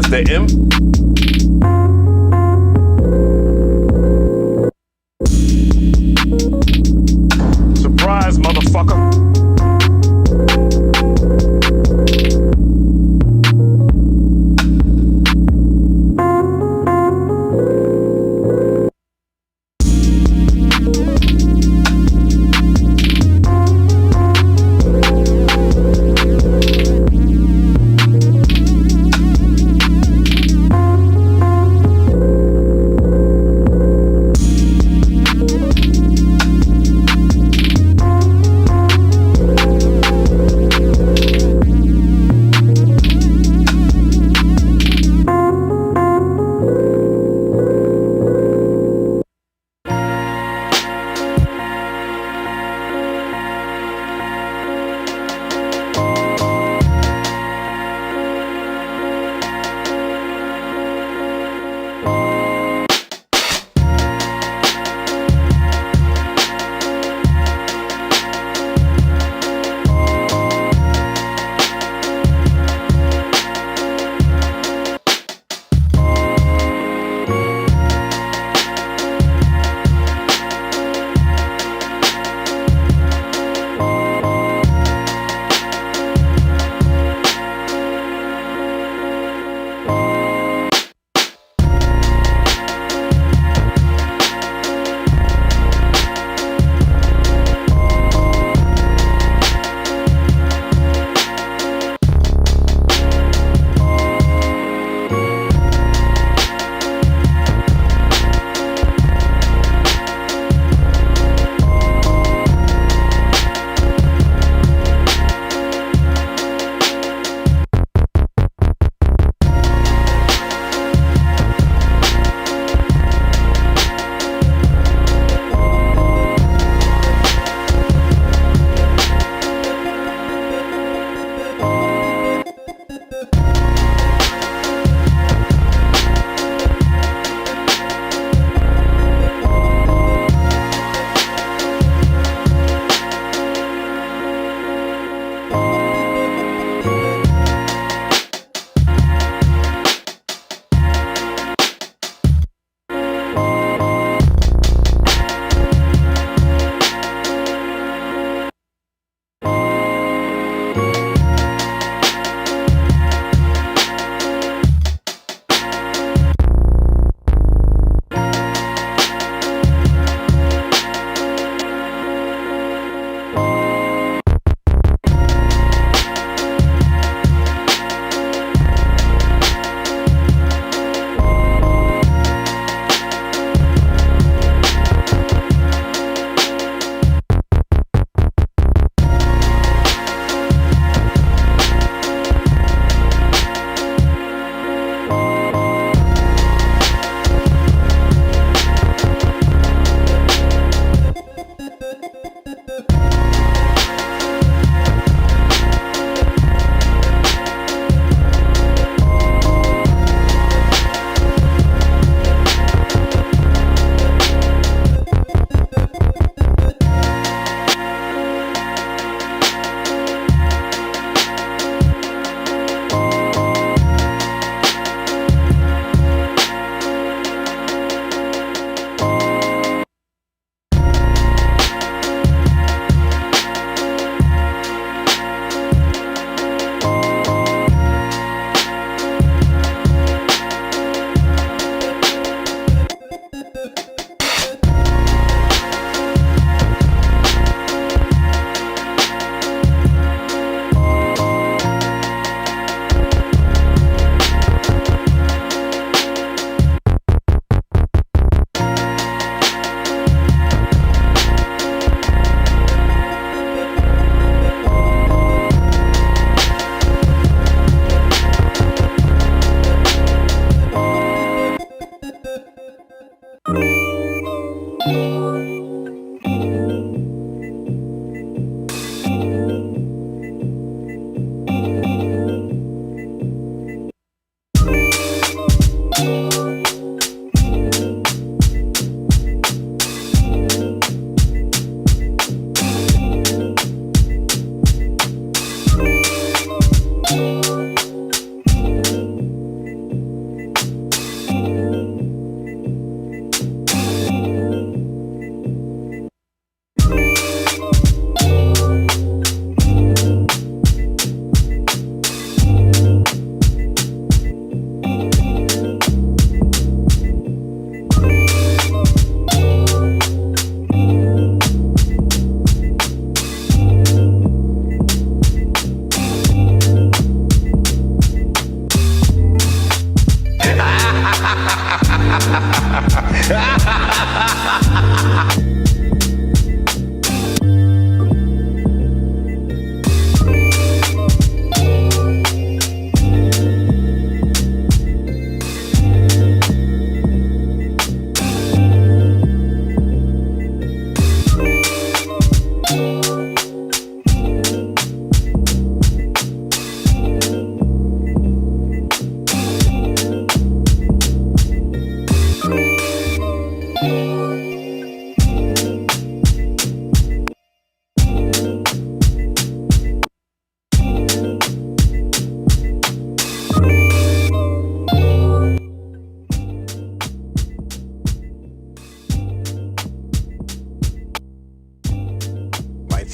the M. Surprise, motherfucker.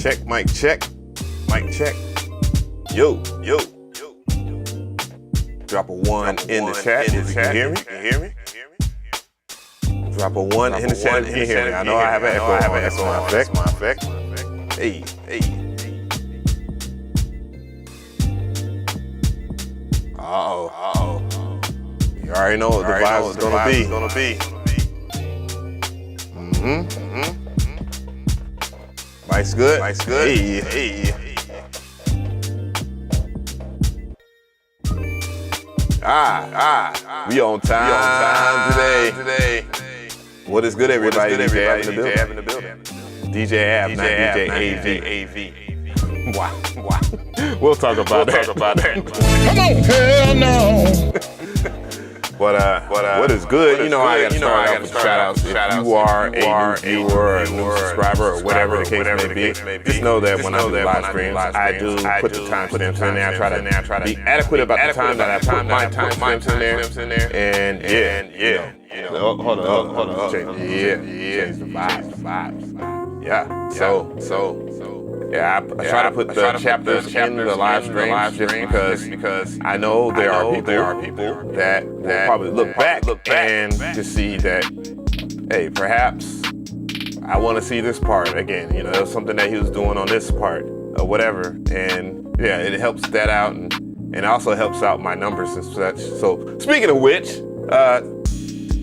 check, mic check, mic check. Yo. Drop a one in the chat if you can hear me. Drop a one in the chat if you can hear me. I know I have an echo. That's my effect. Hey. Uh-oh. You already know what the vibe is gonna be. Mic's good. Hey. We on time today. What is good, everybody? DJ Av in the building. DJ Av, not DJAV. Wow. We'll talk about that. Come on, hell no. But what is good? I gotta start off with shout outs. If you are a new viewer, a new subscriber, or whatever the case may be, just know that when I do live streams, I do put the time stamps in there. I try to be adequate about the time that I put my time stamps in there. And hold on. Change the vibes. Yeah. I try to put the chapters in the live streams just because I know there are people that will probably look back and just see that, hey, perhaps I want to see this part again. There was something that he was doing on this part or whatever, and yeah, it helps that out, and it also helps out my numbers and such. So speaking of which,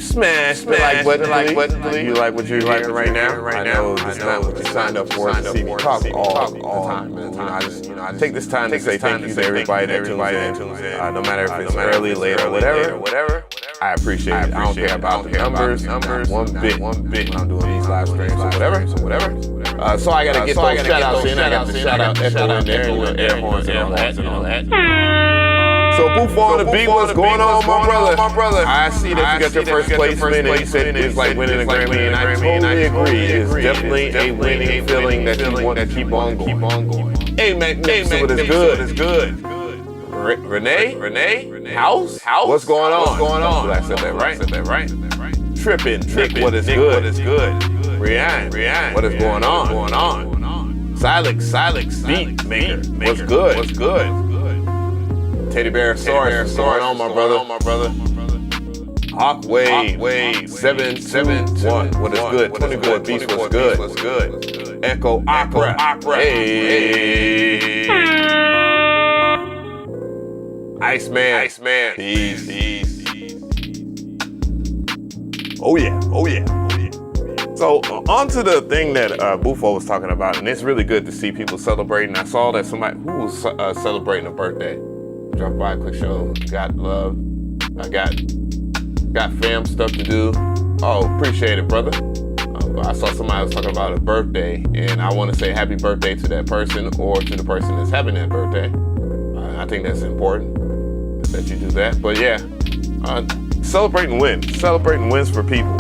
smash the like button. You like what you're hearing right now? I know this is not what you signed up for to see me talk all the time. I just take this time to say thank you to everybody that tunes in. No matter if it's early, late, or whatever. I appreciate it. I don't care about the numbers. One bit when I'm doing these live streams or whatever. So I gotta get those shout outs in. I got the shout out echo in there, air horns and all that. So Bufo on the beat, what's going on, my brother? I see that you got your first placement, and you said it's like winning a Grammy, and I totally agree. It's definitely a winning feeling that you want to keep on going. Hey, man, what is good? Renee? House? What's going on? I said that right? Trippin', Nick, what is good? Rian, what is going on? Silix, beat maker, what's good? Teddy Bear Source, what's going on, my brother? Hawkwave 771, what is good? 24 Beast, what's good? Echo Opera, hey. Iceman, peace. Oh yeah. So on to the thing that Bufo was talking about, and it's really good to see people celebrating. I saw that somebody who was celebrating a birthday. Drop by a quick show. Got love. I got fam stuff to do. Oh, appreciate it, brother. I saw somebody was talking about a birthday, and I want to say happy birthday to that person or to the person that's having that birthday. I think that's important that you do that. But yeah, celebrating wins for people.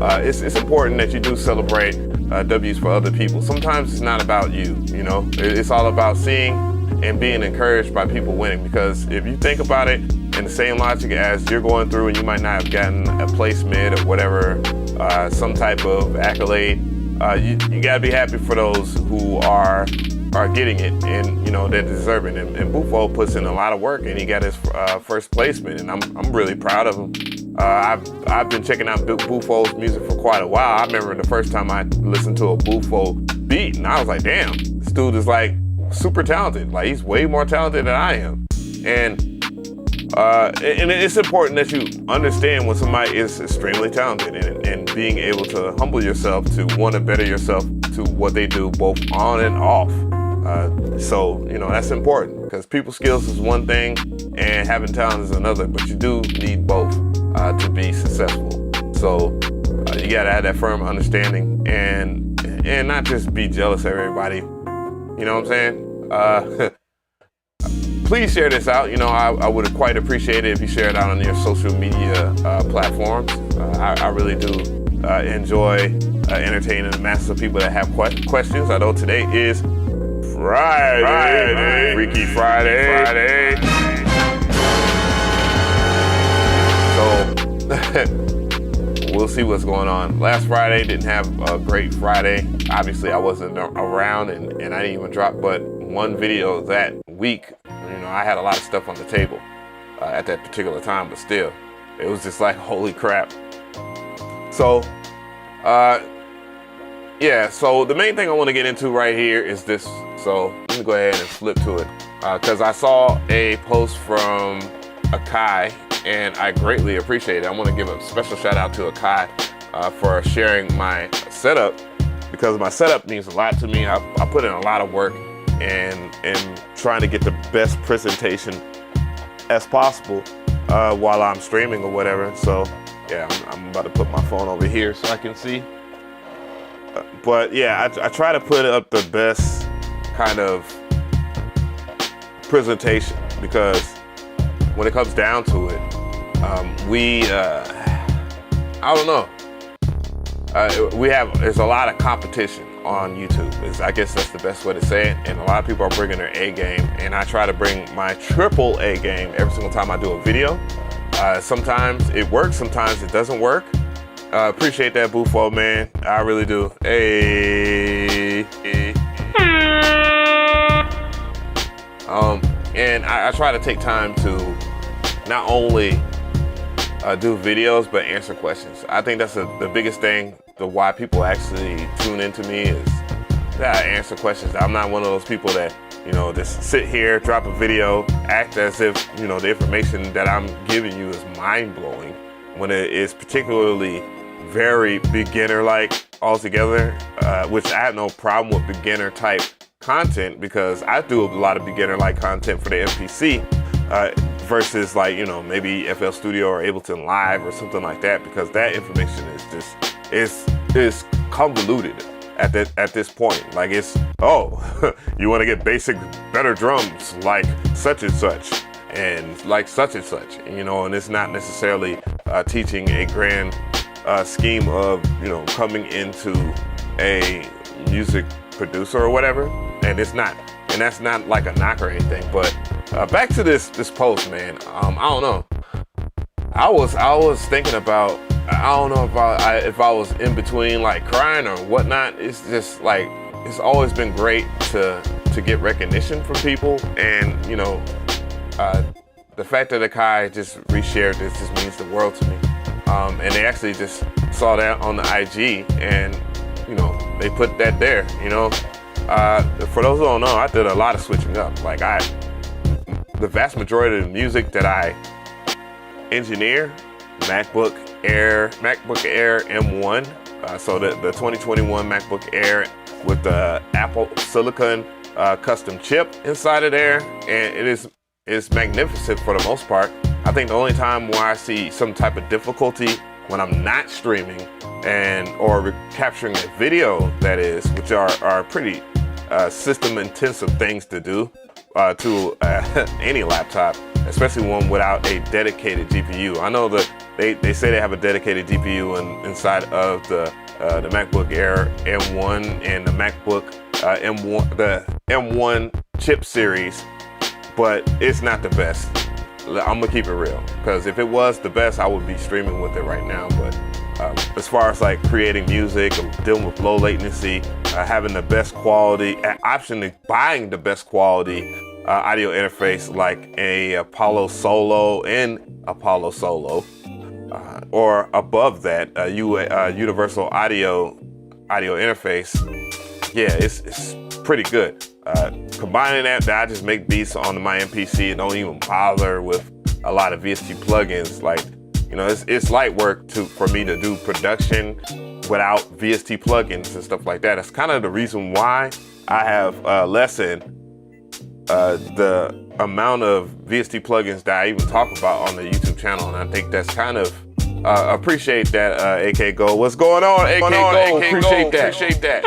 It's important that you do celebrate W's for other people. Sometimes it's not about you. It's all about seeing and being encouraged by people winning, because if you think about it in the same logic as you're going through and you might not have gotten a placement or whatever, some type of accolade, you gotta be happy for those who are getting it and they're deserving. And Bufo puts in a lot of work, and he got his first placement, and I'm really proud of him. I've been checking out Bufo's music for quite a while. I remember the first time I listened to a Bufo beat, and I was like, damn, this dude is like super talented. Like, he's way more talented than I am. And it's important that you understand when somebody is extremely talented, and being able to humble yourself to want to better yourself to what they do both on and off. So that's important, because people skills is one thing and having talent is another, but you do need both to be successful. So you gotta have that firm understanding and not just be jealous of everybody. You know what I'm saying? Please share this out. I would quite appreciate it if you share it out on your social media platforms. I really do enjoy entertaining the masses of people that have questions. I know today is Friday. Freaky Friday. So we'll see what's going on. Last Friday didn't have a great Friday. obviously I wasn't around and I didn't even drop but one video that week. You know, I had a lot of stuff on the table at that particular time, but still, it was just like, holy crap. So, yeah, so the main thing I want to get into right here is this. So let me go ahead and flip to it because I saw a post from AKAI and I greatly appreciate it. I want to give a special shout out to AKAI for sharing my setup, because my setup means a lot to me. I put in a lot of work and trying to get the best presentation as possible while I'm streaming or whatever. So yeah, I'm about to put my phone over here so I can see. But yeah, I try to put up the best kind of presentation, because when it comes down to it, I don't know. There's a lot of competition on YouTube. I guess that's the best way to say it. And a lot of people are bringing their A game, and I try to bring my triple A game every single time I do a video. Sometimes it works, sometimes it doesn't work. Appreciate that, Bufo, man. I really do. Hey. And I try to take time to not only do videos, but answer questions. I think that's the biggest thing, why people actually tune into me, is that I answer questions. I'm not one of those people that, you know, just sit here, drop a video, act as if, you know, the information that I'm giving you is mind-blowing, when it is particularly very beginner-like altogether, which I have no problem with beginner-type content, because I do a lot of beginner-like content for the MPC, versus, like, you know, maybe FL Studio or Ableton Live or something like that, because that information is just is convoluted at this point. Like, it's, oh, you want to get basic, better drums like such and such, and like such and such, you know, and it's not necessarily teaching a grand scheme of, you know, coming into a music producer or whatever, and it's not. And that's not like a knock or anything, but back to this post, man. I don't know. I was thinking about, I don't know if I was in between, like, crying or whatnot. It's just like, it's always been great to get recognition from people, and, you know, the fact that AKAI just reshared this just means the world to me. And they actually just saw that on the IG, and, you know, they put that there, you know. For those who don't know, I did a lot of switching up. Like, the vast majority of the music that I engineer, MacBook Air M1, so the 2021 MacBook Air with the Apple Silicon custom chip inside of there, and it's magnificent for the most part. I think the only time where I see some type of difficulty when I'm not streaming or capturing a video, that is, which are pretty system intensive things to do to any laptop, especially one without a dedicated GPU. I know that they say they have a dedicated GPU inside of the MacBook Air M1 and the MacBook M1, the M1 chip series, but it's not the best. I'm gonna keep it real, because if it was the best, I would be streaming with it right now. But as far as like creating music, dealing with low latency, having the best quality, optionally buying the best quality audio interface like a Apollo Solo and Apollo Solo, or above that, a universal audio interface, yeah, it's pretty good. Combining that I just make beats on my MPC and don't even bother with a lot of VST plugins. Like, you know, it's light work for me to do production without VST plugins and stuff like that. That's kind of the reason why I have lessened the amount of VST plugins that I even talk about on the YouTube channel, and I think that's kind of appreciate that. AK Go, what's going on? AK Go, appreciate that.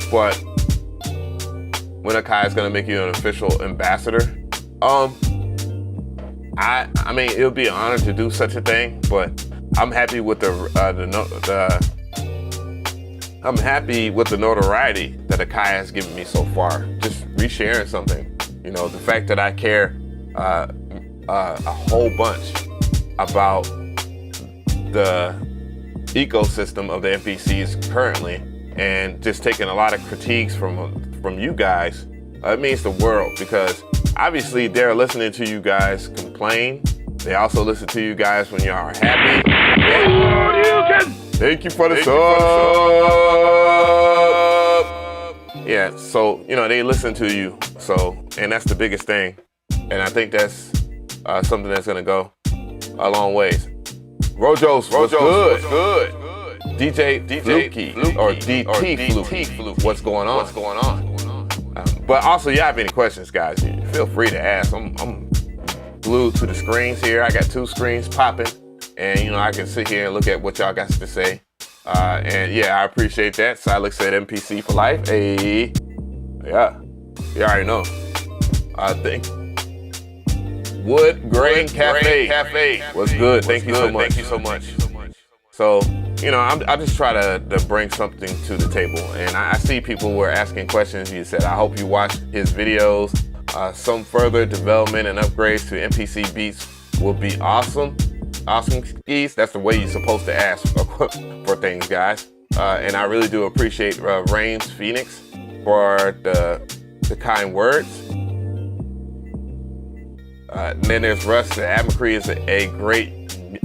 But when AKAI is gonna make you an official ambassador, I mean, it would be an honor to do such a thing. But I'm happy with I'm happy with the notoriety that AKAI has given me so far. Just resharing something, you know, the fact that I care a whole bunch about the ecosystem of the MPCs currently, and just taking a lot of critiques from you guys, it means the world, because obviously they're listening to you guys complain. They also listen to you guys when you are happy. Thank you for the sub. Yeah, so, you know, they listen to you. So, and that's the biggest thing. And I think that's something that's gonna go a long ways. Rojo's good. DJ Fluky, or DT Fluky. What's going on? But also, you have any questions, guys, feel free to ask. I'm glued to the screens here. I got 2 screens popping, and you know, I can sit here and look at what y'all got to say. And yeah, I appreciate that. Silex said MPC for life. Hey, yeah, you already know. I think Wood Grain Cafe was good. Thank you so much. So, you know, I just try to bring something to the table. And I see people were asking questions. You said, I hope you watch his videos. Some further development and upgrades to MPC beats will be awesome. Awesome skis. That's the way you're supposed to ask for things, guys. And I really do appreciate Rains Phoenix for the kind words. And then there's Russ. DJAveMcRee is a great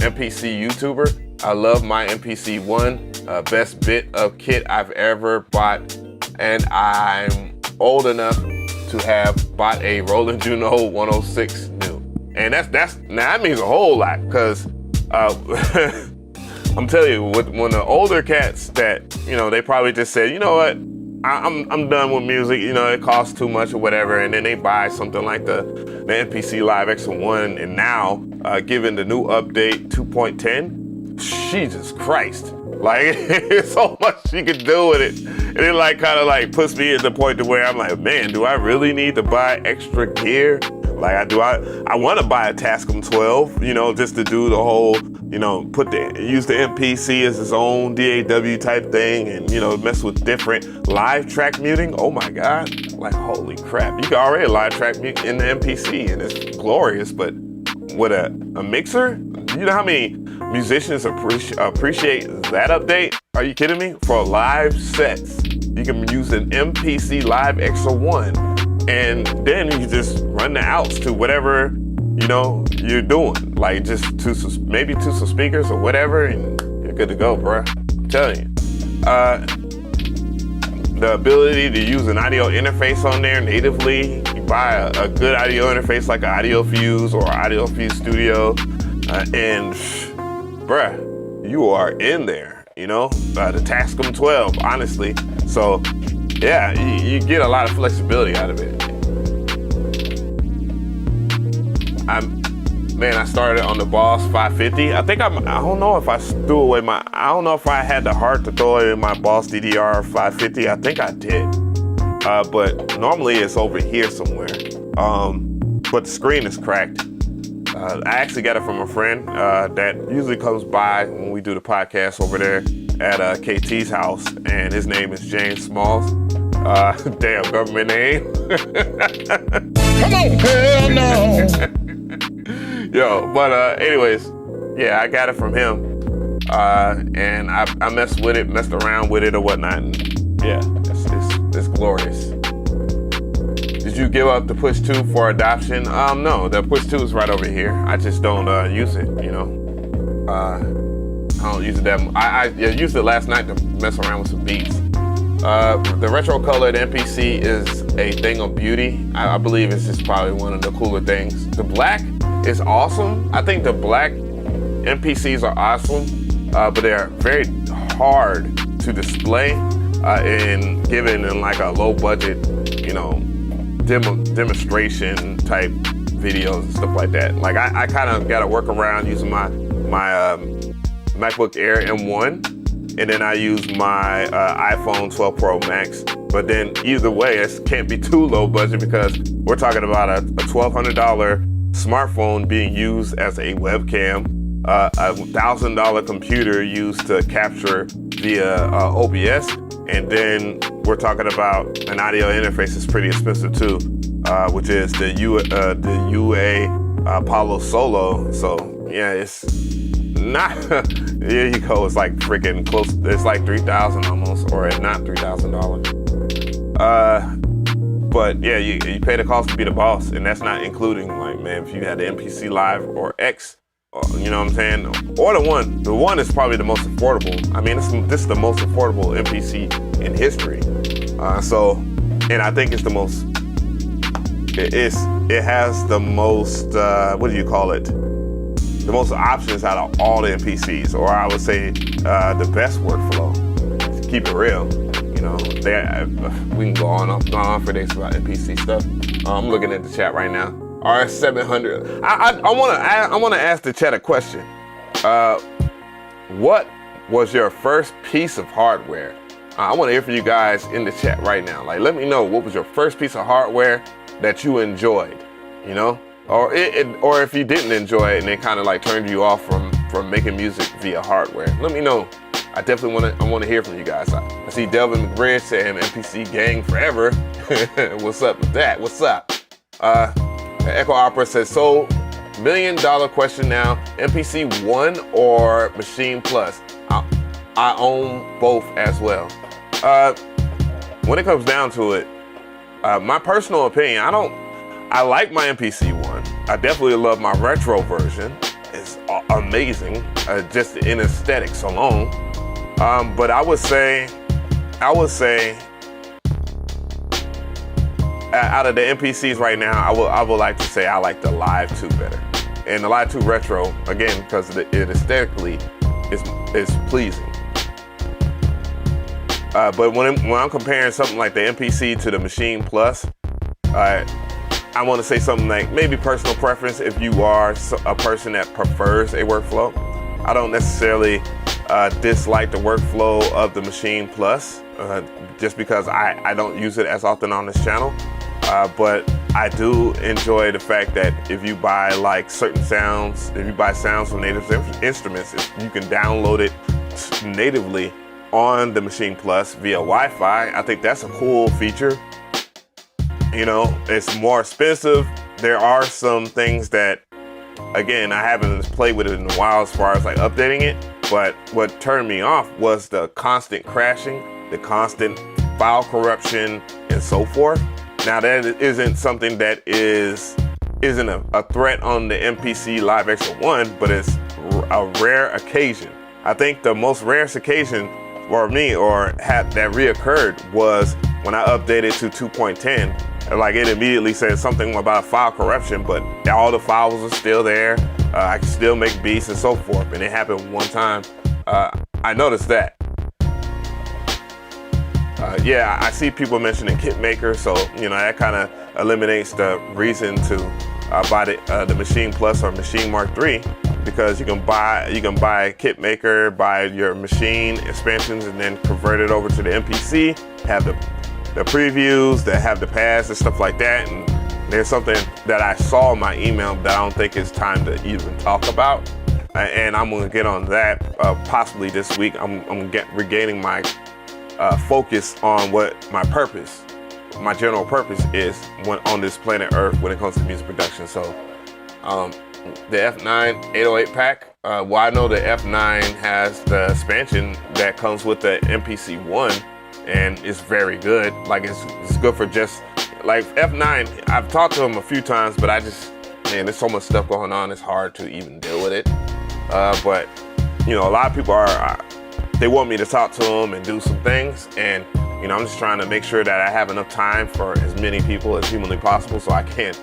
MPC YouTuber. I love my MPC ONE, best bit of kit I've ever bought, and I'm old enough to have bought a Roland Juno 106 new. And that's now that means a whole lot, because I'm telling you, when the older cats that, you know, they probably just said, you know what, I'm done with music, you know, it costs too much or whatever, and then they buy something like the MPC Live XL1, and now given the new update 2.10, Jesus Christ, like it's so much you can do with it, and it like kind of like puts me at the point to where I'm like, man, do I really need to buy extra gear? Like I want to buy a Tascam 12, you know, just to do the whole, you know, use the MPC as its own DAW type thing, and, you know, mess with different live track muting. Oh my God, like holy crap. You can already live track mute in the MPC and it's glorious, but with a mixer, you know how many musicians appreciate that update? Are you kidding me? For live sets, you can use an MPC Live XL1, and then you just run the outs to whatever, you know, you're doing. Like just maybe to some speakers or whatever, and you're good to go, bruh. I'm telling you. The ability to use an audio interface on there natively. You buy a good audio interface like an Audiofuse or Audiofuse Studio, and bruh, you are in there, you know? The Tascam 12, honestly. So yeah, you get a lot of flexibility out of it. I started on the Boss 550. I don't know if I threw away I don't know if I had the heart to throw away my Boss DDR 550. I think I did. But normally it's over here somewhere. But the screen is cracked. I actually got it from a friend that usually comes by when we do the podcast over there at KT's house, and his name is James Smalls. Damn government name. Come on, hell no. Yo, but anyways, yeah, I got it from him, and I messed around with it or whatnot, and yeah, it's glorious. Did you give up the Push 2 for adoption? No, the Push 2 is right over here. I just don't use it, you know. I don't use it that much. I used it last night to mess around with some beats. The retro colored MPC is a thing of beauty. I believe it's just probably one of the cooler things. The black is awesome. I think the black MPCs are awesome, but they're very hard to display and given in like a low budget, you know, demonstration type videos and stuff like that. Like I kind of got to work around using my MacBook Air M1, and then I use my iPhone 12 Pro Max. But then either way, it can't be too low budget, because we're talking about a $1,200 smartphone being used as a webcam, a $1,000 computer used to capture via OBS, and then we're talking about an audio interface that's pretty expensive too, which is the UA Apollo Solo. So yeah, it's not. Here you go. It's like freaking close. It's like $3,000 almost, or not $3,000. But yeah, you pay the cost to be the boss, and that's not including, like, man, if you had the MPC Live or X, you know what I'm saying, or the One. The One is probably the most affordable. I mean, this is the most affordable MPC in history. And I think it's the most. It has the most. What do you call it? The most options out of all the MPCs, or I would say the best workflow. To keep it real. You know, we can go on for days about MPC stuff. I'm looking at the chat right now. RS700. I want to ask the chat a question. What was your first piece of hardware? I want to hear from you guys in the chat right now. Like, let me know, what was your first piece of hardware that you enjoyed? You know, or if you didn't enjoy it and it kind of like turned you off from making music via hardware. Let me know. I definitely want to hear from you guys. I see DJAveMcRee saying MPC gang forever. What's up with that? What's up? Echo Opera says, so $1 million question now, MPC ONE or Machine Plus? I own both as well. When it comes down to it, my personal opinion, I like my MPC ONE. I definitely love my retro version. It's amazing, just in aesthetics alone. But I would say, out of the MPCs right now, I would like to say I like the Live II better, and the Live II Retro again because it aesthetically is pleasing. But when I'm comparing something like the MPC to the Machine Plus, I want to say something like maybe personal preference. If you are a person that prefers a workflow, I don't necessarily dislike the workflow of the Machine Plus, just because I don't use it as often on this channel. But I do enjoy the fact that if you buy like certain sounds, if you buy sounds from native instruments, you can download it natively on the Machine Plus via Wi-Fi. I think that's a cool feature. You know, it's more expensive. There are some things that, again, I haven't played with it in a while as far as like updating it. But what turned me off was the constant crashing, the constant file corruption, and so forth. Now that isn't something that isn't a threat on the MPC Live X1, but it's a rare occasion. I think the most rarest occasion for me, or that reoccurred, was when I updated to 2.10. Like, it immediately said something about file corruption, but all the files are still there. I can still make beats and so forth, and it happened one time. I noticed that. Yeah, I see people mentioning KitMaker, so you know that kind of eliminates the reason to buy the Machine Plus or Machine Mark III, because you can buy KitMaker, buy your machine expansions, and then convert it over to the MPC. Have the previews that have the pads and stuff like that. And there's something that I saw in my email that I don't think it's time to even talk about, and I'm gonna get on that possibly this week. I'm regaining my focus on what my general purpose is on this planet Earth when it comes to music production. So the F9 808 pack, well, I know the F9 has the expansion that comes with the MPC ONE, and it's very good. Like, it's good for just like F9. I've talked to him a few times, but man, there's so much stuff going on, it's hard to even deal with it. But you know, a lot of people they want me to talk to them and do some things, and you know, I'm just trying to make sure that I have enough time for as many people as humanly possible, so I can't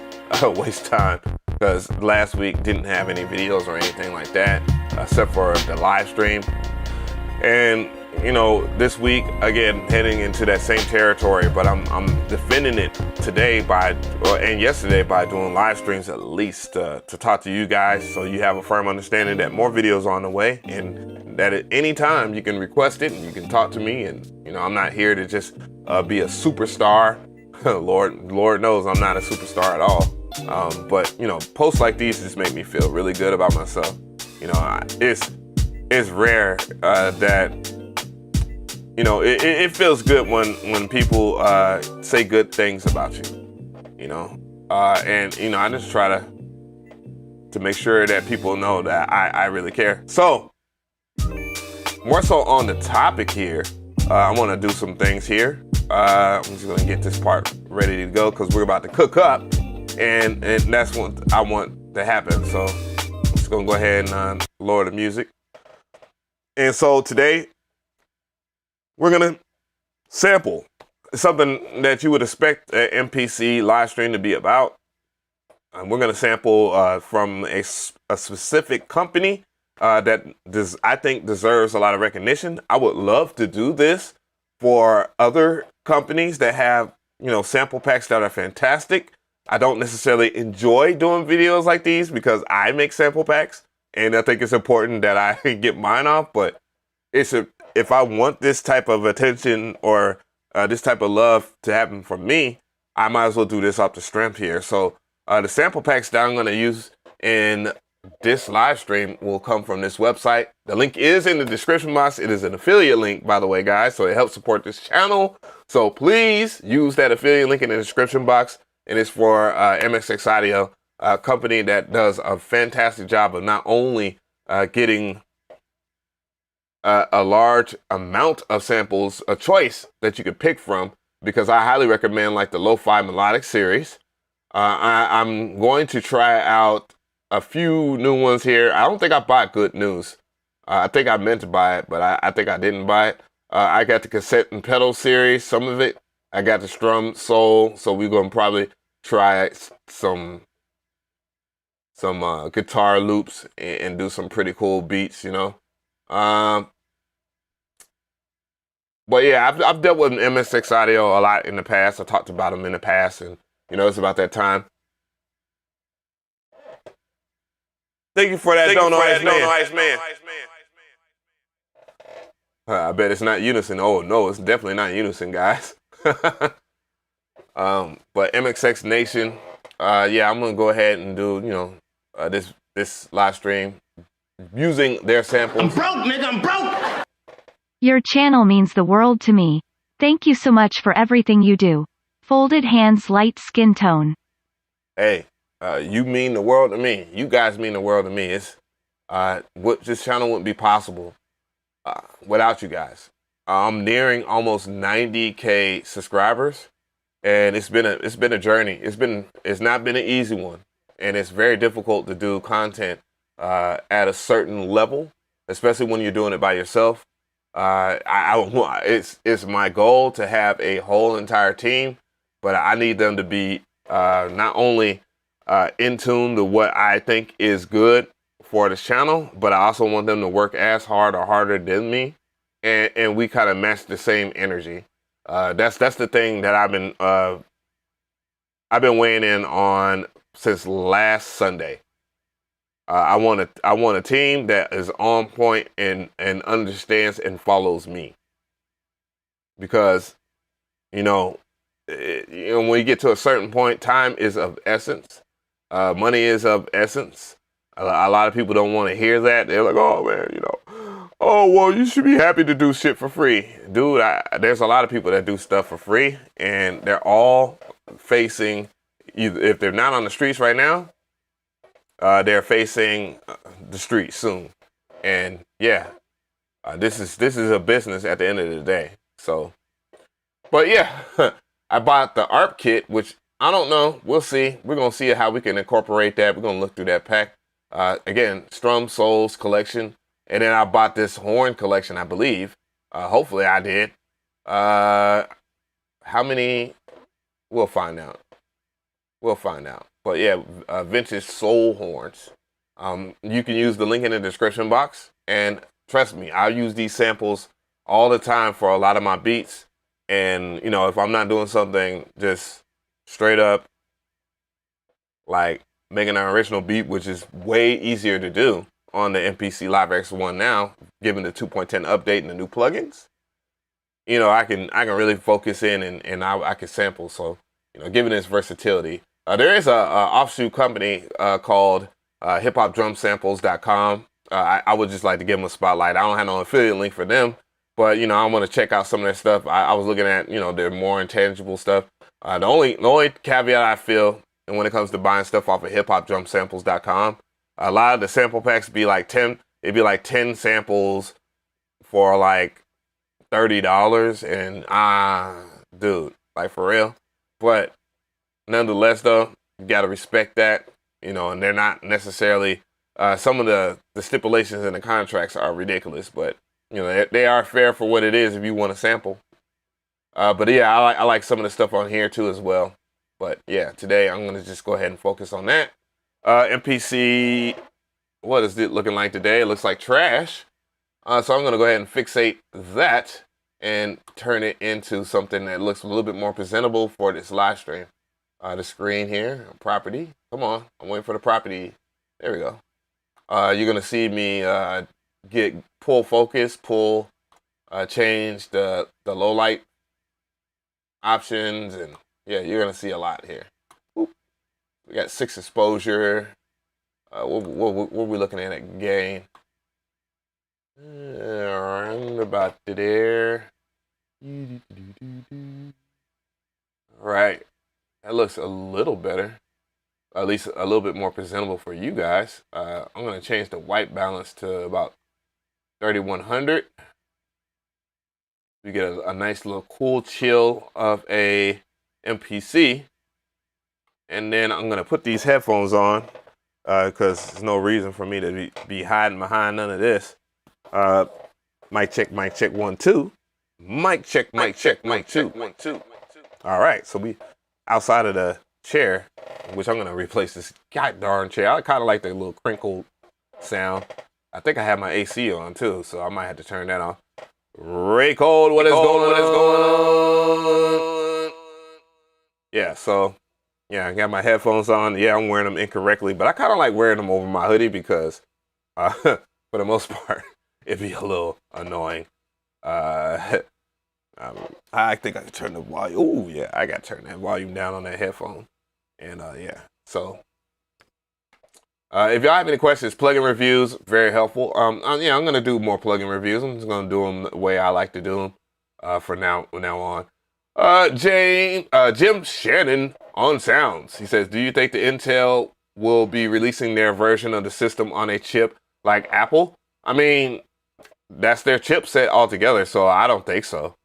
waste time. Because last week didn't have any videos or anything like that, except for the live stream. And you know, this week again heading into that same territory, but I'm defending it today and yesterday by doing live streams at least to talk to you guys, so you have a firm understanding that more videos are on the way, and that at any time you can request it and you can talk to me. And you know, I'm not here to just be a superstar. Lord knows I'm not a superstar at all. But you know, posts like these just make me feel really good about myself. You know, it's rare that, you know, it feels good when people say good things about you, you know, and you know, I just try to to make sure that people know that I really care. So, more so on the topic here, I want to do some things here. I'm just going to get this part ready to go because we're about to cook up, and that's what I want to happen. So, I'm just going to go ahead and lower the music. And so today, we're going to sample something that you would expect an MPC live stream to be about. We're going to sample from a specific company that I think deserves a lot of recognition. I would love to do this for other companies that have, sample packs that are fantastic. I don't necessarily enjoy doing videos like these because I make sample packs, and I think it's important that I get mine off. But if I want this type of attention or this type of love to happen from me, I might as well do this off the strength here. So the sample packs that I'm going to use in this live stream will come from this website. The link is in the description box. It is an affiliate link, by the way, guys, so it helps support this channel. So please use that affiliate link in the description box. And it's for MXX Audio, a company that does a fantastic job of not only getting a large amount of samples, a choice that you could pick from, because I highly recommend like the Lo-Fi Melodic series. I'm going to try out a few new ones here. I don't think I bought Good News. I think I meant to buy it, but I think I didn't buy it. I got the cassette and pedal series, some of it. I got the Strummed Soul, so we're going to probably try some guitar loops and do some pretty cool beats, But yeah, I've dealt with MSX Audio a lot in the past. I talked about them in the past, and it's about that time. Thank you for that, Don't Know Ice Man. I bet it's not Unison. Oh no, it's definitely not Unison, guys. But MXX Nation, yeah, I'm gonna go ahead and do this live stream using their samples. I'm broke, nigga. I'm broke. Your channel means the world to me. Thank you so much for everything you do. Folded hands, light skin tone. Hey, you mean the world to me. You guys mean the world to me. It's what this channel wouldn't be possible without you guys. I'm nearing almost 90K subscribers, and it's been a journey. It's not been an easy one, and it's very difficult to do content at a certain level, especially when you're doing it by yourself. It's my goal to have a whole entire team, but I need them to be not only in tune to what I think is good for this channel, but I also want them to work as hard or harder than me, and we kind of match the same energy. That's the thing that I've been weighing in on since last Sunday. I want a team that is on point and understands and follows me. Because, when you get to a certain point, time is of essence. Money is of essence. A lot of people don't want to hear that. They're like, oh man, oh, well, you should be happy to do shit for free. Dude, there's a lot of people that do stuff for free, and they're all facing, if they're not on the streets right now, they're facing the streets soon. And yeah, this is a business at the end of the day. So, but yeah, I bought the ARP kit, which I don't know. We'll see. We're going to see how we can incorporate that. We're going to look through that pack. Again, Strummed Souls collection. And then I bought this horn collection, I believe. Hopefully I did. How many? We'll find out. But yeah, vintage soul horns. You can use the link in the description box. And trust me, I use these samples all the time for a lot of my beats. And, if I'm not doing something just straight up, like making an original beat, which is way easier to do on the MPC Live X1 now, given the 2.10 update and the new plugins, I can really focus in and I can sample. So, given its versatility, there is a offshoot company called hiphopdrumsamples.com. I would just like to give them a spotlight. I don't have no affiliate link for them, but I want to check out some of their stuff. I was looking at their more intangible stuff. The only caveat I feel, and when it comes to buying stuff off of hiphopdrumsamples.com, A lot of the sample packs be like 10. It'd be like 10 samples for like $30, and dude, like for real. But nonetheless, though, you gotta respect that, you know. And they're not necessarily some of the stipulations in the contracts are ridiculous, but you know they are fair for what it is if you want to sample. But yeah, I like some of the stuff on here too as well. But yeah, today I'm gonna just go ahead and focus on that. MPC, what is it looking like today? It looks like trash. So I'm gonna go ahead and fixate that and turn it into something that looks a little bit more presentable for this live stream. The screen here, property. Come on, I'm waiting for the property. There we go. You're gonna see me pull focus, change the low light options, and yeah, you're gonna see a lot here. Whoop. We got 6 exposure. What are we looking at gain? Around about there. All right, that looks a little better. At least a little bit more presentable for you guys. I'm gonna change the white balance to about 3100. We get a nice little cool chill of a MPC. And then I'm gonna put these headphones on because there's no reason for me to be hiding behind none of this. Mic check 1 2. Mic check 2 1 2. All right, so we outside of the chair, which I'm gonna replace this god darn chair. I kind of like the little crinkle sound. I think I have my AC on too, so I might have to turn that on. Ray Cold, what is going on? Yeah, so yeah, I got my headphones on. Yeah, I'm wearing them incorrectly, but I kind of like wearing them over my hoodie because for the most part, it'd be a little annoying. I think I can turn the volume. Oh yeah, I got to turn that volume down on that headphone. And yeah, so if y'all have any questions, plugin reviews, very helpful. Yeah, I'm gonna do more plugin reviews. I'm just gonna do them the way I like to do them from now on. Jim Shannon on Sounds. He says, do you think the Intel will be releasing their version of the system on a chip like Apple? I mean, that's their chipset altogether, so I don't think so.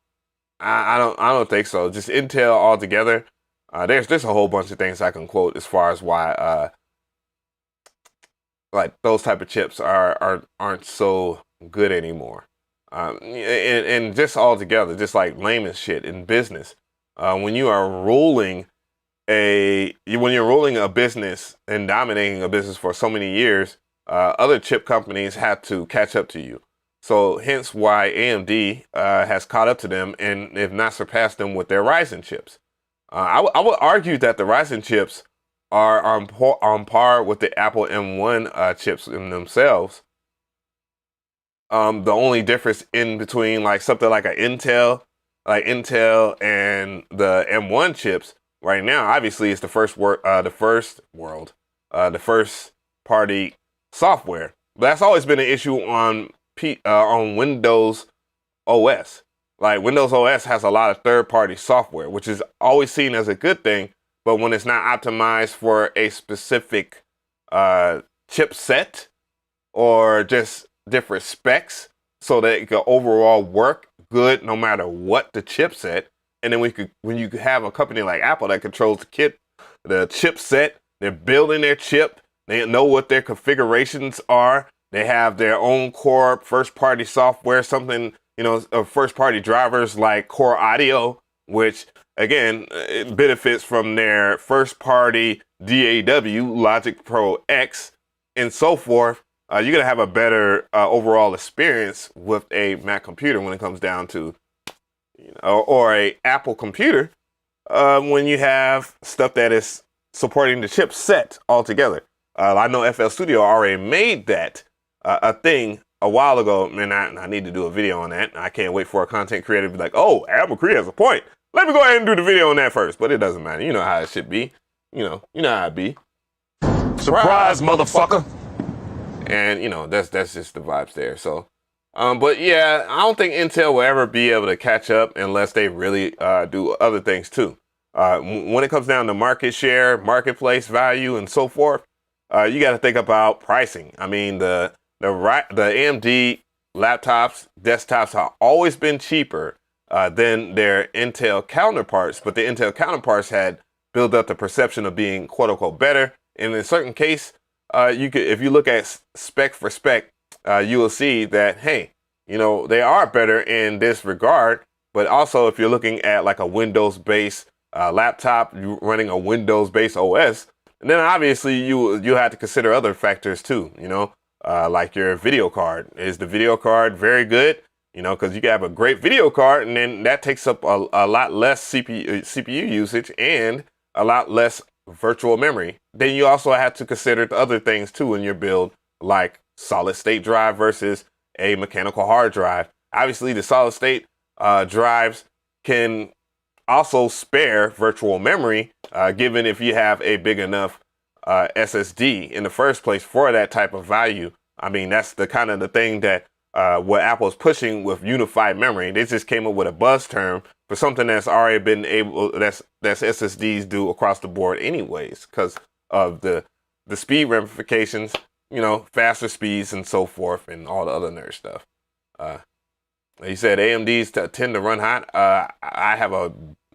I don't think so. Just Intel altogether. There's a whole bunch of things I can quote as far as why like those type of chips aren't so good anymore. And just altogether, just like layman's shit in business. When you're ruling a business and dominating a business for so many years, other chip companies have to catch up to you. So hence why AMD has caught up to them and if not surpassed them with their Ryzen chips. I would argue that the Ryzen chips are on par with the Apple M1 chips in themselves. The only difference in between like something like Intel and the M1 chips right now, obviously, is the first party software. But that's always been an issue on Windows OS. Like Windows OS has a lot of third-party software, which is always seen as a good thing. But when it's not optimized for a specific chipset or just different specs, so that it can overall work good no matter what the chipset. And then when you have a company like Apple that controls the chipset, they're building their chip, they know what their configurations are. They have their own core first-party software, first-party drivers like Core Audio, which, again, it benefits from their first-party DAW, Logic Pro X, and so forth. You're going to have a better overall experience with a Mac computer when it comes down to, or a Apple computer, when you have stuff that is supporting the chipset altogether. I know FL Studio already made that a thing a while ago, and I need to do a video on that. I can't wait for a content creator to be like, oh, McRee has a point. Let me go ahead and do the video on that first. But it doesn't matter. You know how it should be. You know how it be. Surprise, motherfucker. And, that's just the vibes there. So, but yeah, I don't think Intel will ever be able to catch up unless they really do other things too. When it comes down to market share, marketplace value, and so forth, you got to think about pricing. I mean, the AMD laptops, desktops have always been cheaper than their Intel counterparts, but the Intel counterparts had built up the perception of being quote unquote better. And in a certain case, if you look at spec for spec, you will see that, hey, you know, they are better in this regard. But also, if you're looking at like a Windows-based laptop running a Windows-based OS, then obviously you have to consider other factors too. You know, like your video card. Is the video card very good? You know, because you can have a great video card, and then that takes up a lot less CPU usage and a lot less virtual memory. Then you also have to consider the other things too in your build, like solid state drive versus a mechanical hard drive. Obviously, the solid state drives can also spare virtual memory, given if you have a big enough SSD in the first place for that type of value. I mean, that's the kind of the thing that what Apple is pushing with unified memory. They just came up with a buzz term for something that's already been able, that's SSDs do across the board anyways, because of the speed ramifications, you know, faster speeds and so forth and all the other nerd stuff. He said AMDs tend to run hot. I have a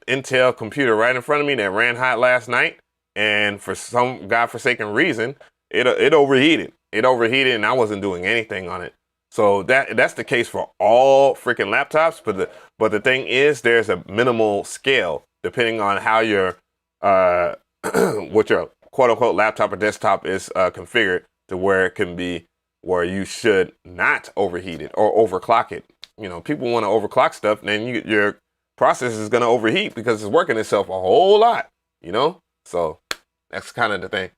Intel computer right in front of me that ran hot last night, and for some godforsaken reason, it overheated. It overheated, and I wasn't doing anything on it. So that's the case for all freaking laptops. But the thing is, there's a minimal scale depending on how your what your quote unquote laptop or desktop is configured to where it can be where you should not overheat it or overclock it. You know, people want to overclock stuff, then your process is going to overheat because it's working itself a whole lot, you know? So that's kind of the thing.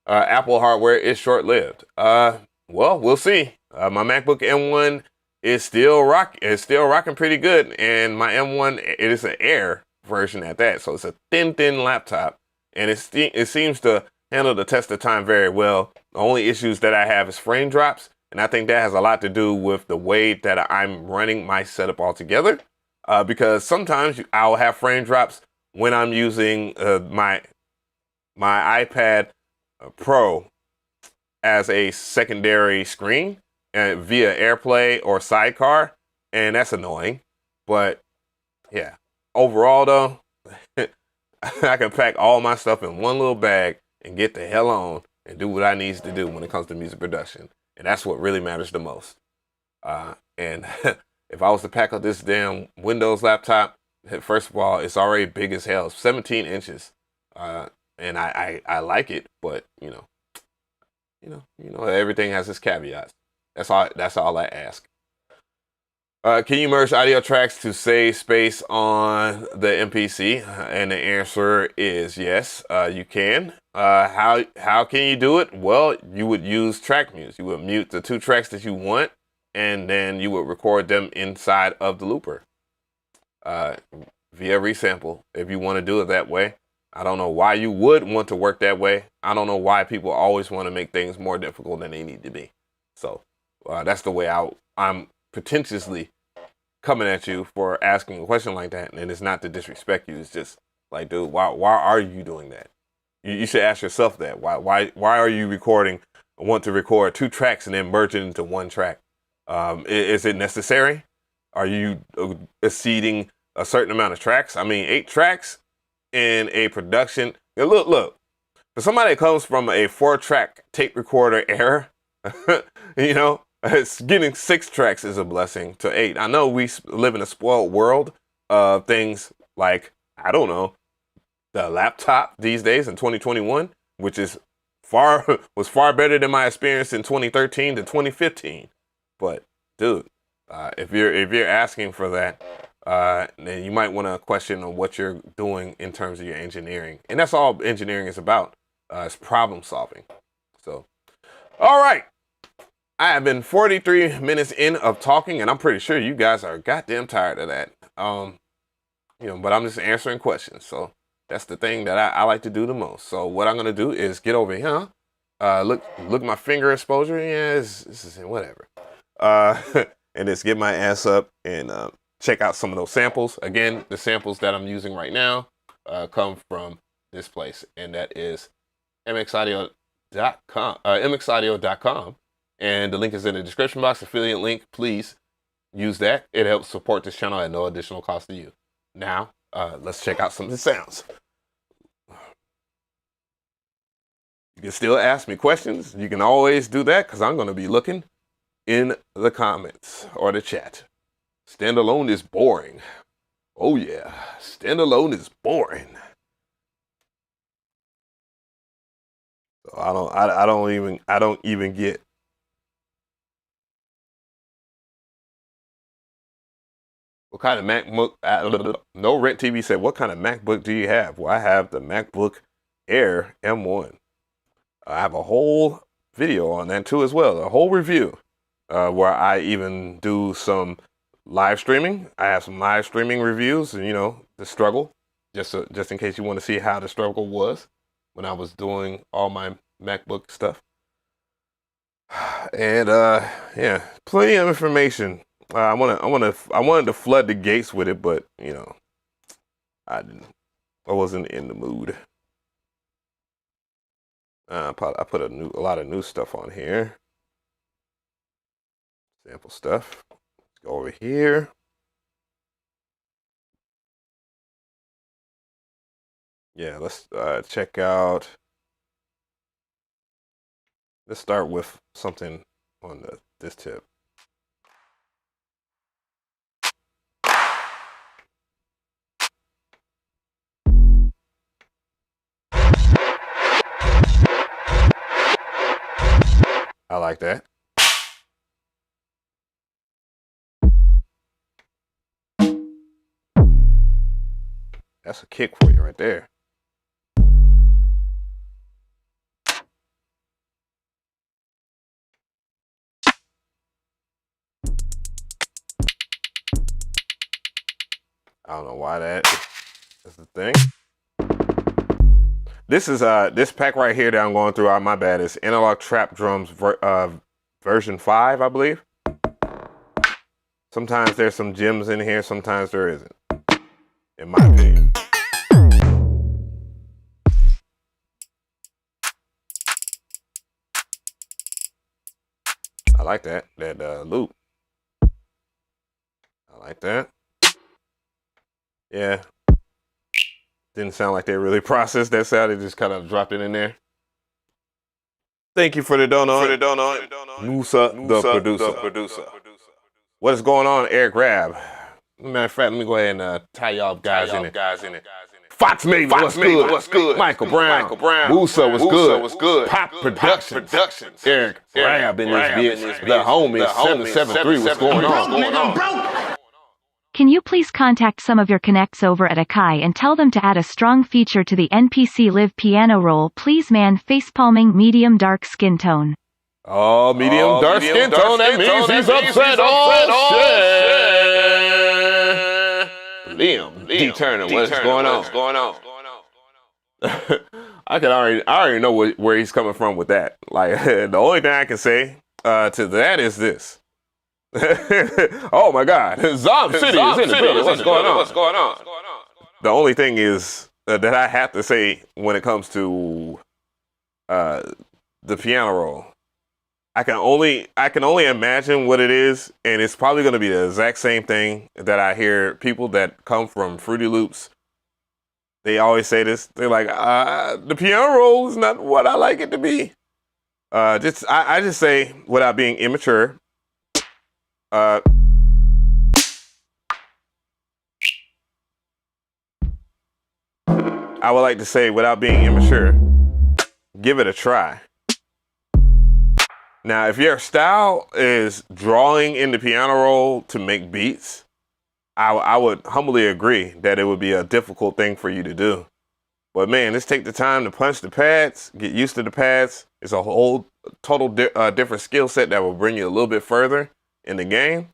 Apple hardware is short-lived. Well, we'll see. My MacBook M1 is still rocking pretty good, and my M1, it is an Air version at that, so it's a thin laptop, and it seems to handle the test of time very well. The only issues that I have is frame drops, and I think that has a lot to do with the way that I'm running my setup altogether, because sometimes I'll have frame drops when I'm using my iPad Pro as a secondary screen and via AirPlay or Sidecar, and that's annoying. But yeah, overall though, I can pack all my stuff in one little bag and get the hell on and do what I need to do when it comes to music production. And that's what really matters the most. And if I was to pack up this damn Windows laptop, first of all, it's already big as hell. It's 17 inches. And I like it, but you know, everything has its caveats. That's all I ask. Can you merge audio tracks to save space on the MPC? And the answer is yes, you can. How can you do it? Well, you would use track mutes. You would mute the 2 tracks that you want, and then you would record them inside of the looper via resample if you want to do it that way. I don't know why you would want to work that way. I don't know why people always want to make things more difficult than they need to be. So that's the way I'm pretentiously coming at you for asking a question like that. And it's not to disrespect you. It's just like, dude, why are you doing that? You should ask yourself that. Why are you want to record 2 tracks and then merge it into 1 track? Is it necessary? Are you exceeding a certain amount of tracks? I mean, 8 tracks in a production. Look, for somebody that comes from a 4-track tape recorder era, you know, it's getting 6 tracks is a blessing to 8. I know we live in a spoiled world of things like, I don't know, the laptop these days in 2021, which is was far better than my experience in 2013 to 2015. But dude, if you're asking for that, then you might want to question what you're doing in terms of your engineering. And that's all engineering is about. It's problem solving. So, all right. I have been 43 minutes in of talking, and I'm pretty sure you guys are goddamn tired of that. But I'm just answering questions. So that's the thing that I like to do the most. So what I'm gonna do is get over here. Look my finger exposure. Yeah, this is whatever. And just get my ass up and check out some of those samples. Again, the samples that I'm using right now come from this place, and that is mxaudio.com. mxaudio.com. And the link is in the description box, affiliate link. Please use that. It helps support this channel at no additional cost to you. Now, let's check out some of the sounds. You can still ask me questions. You can always do that because I'm going to be looking in the comments or the chat. Standalone is boring. Oh yeah, standalone is boring. So I don't even get. What kind of MacBook? No Rent TV said, what kind of MacBook do you have? Well, I have the MacBook Air M1. I have a whole video on that too as well, a whole review where I even do some live streaming. I have some live streaming reviews, and you know, the struggle, just in case you want to see how the struggle was when I was doing all my MacBook stuff. And yeah, plenty of information. I wanted to flood the gates with it, but you know, I wasn't in the mood. I put a lot of new stuff on here. Sample stuff. Let's go over here. Yeah, let's check out. Let's start with something on this tip. I like that. That's a kick for you right there. I don't know why that is the thing. This is this pack right here that I'm going through. My bad. It's Analog Trap Drums version 5, I believe. Sometimes there's some gems in here. Sometimes there isn't, in my opinion. I like that loop. I like that. Yeah. Didn't sound like they really processed that sound. They just kind of dropped it in there. Thank you for the donut. Musa, the producer. What is going on, Eric Rab? Matter of fact, let me go ahead and tie y'all guys in it. Fox Maven, what's good? Michael Brown. Musa, what's good? Pop Productions. Eric Rab in this bitch. The homie 773, what's going on? Can you please contact some of your connects over at AKAI and tell them to add a strong feature to the MPC Live piano roll, please, man? Facepalming, medium dark skin tone. Oh, medium dark skin tone. That means he's upset. Oh shit! Liam D Turner, what's going on? I already know where he's coming from with that. Like the only thing I can say to that is this. Oh my God, Zom City is in the building. What's going on? The only thing is that I have to say when it comes to the piano roll, I can only imagine what it is, and it's probably going to be the exact same thing that I hear people that come from Fruity Loops. They always say this. They're like, the piano roll is not what I like it to be. I just say, without being immature, I would like to say, without being immature, give it a try. Now, if your style is drawing in the piano roll to make beats, I would humbly agree that it would be a difficult thing for you to do. But man, let's take the time to punch the pads, get used to the pads. It's a whole total different skill set that will bring you a little bit further in the game,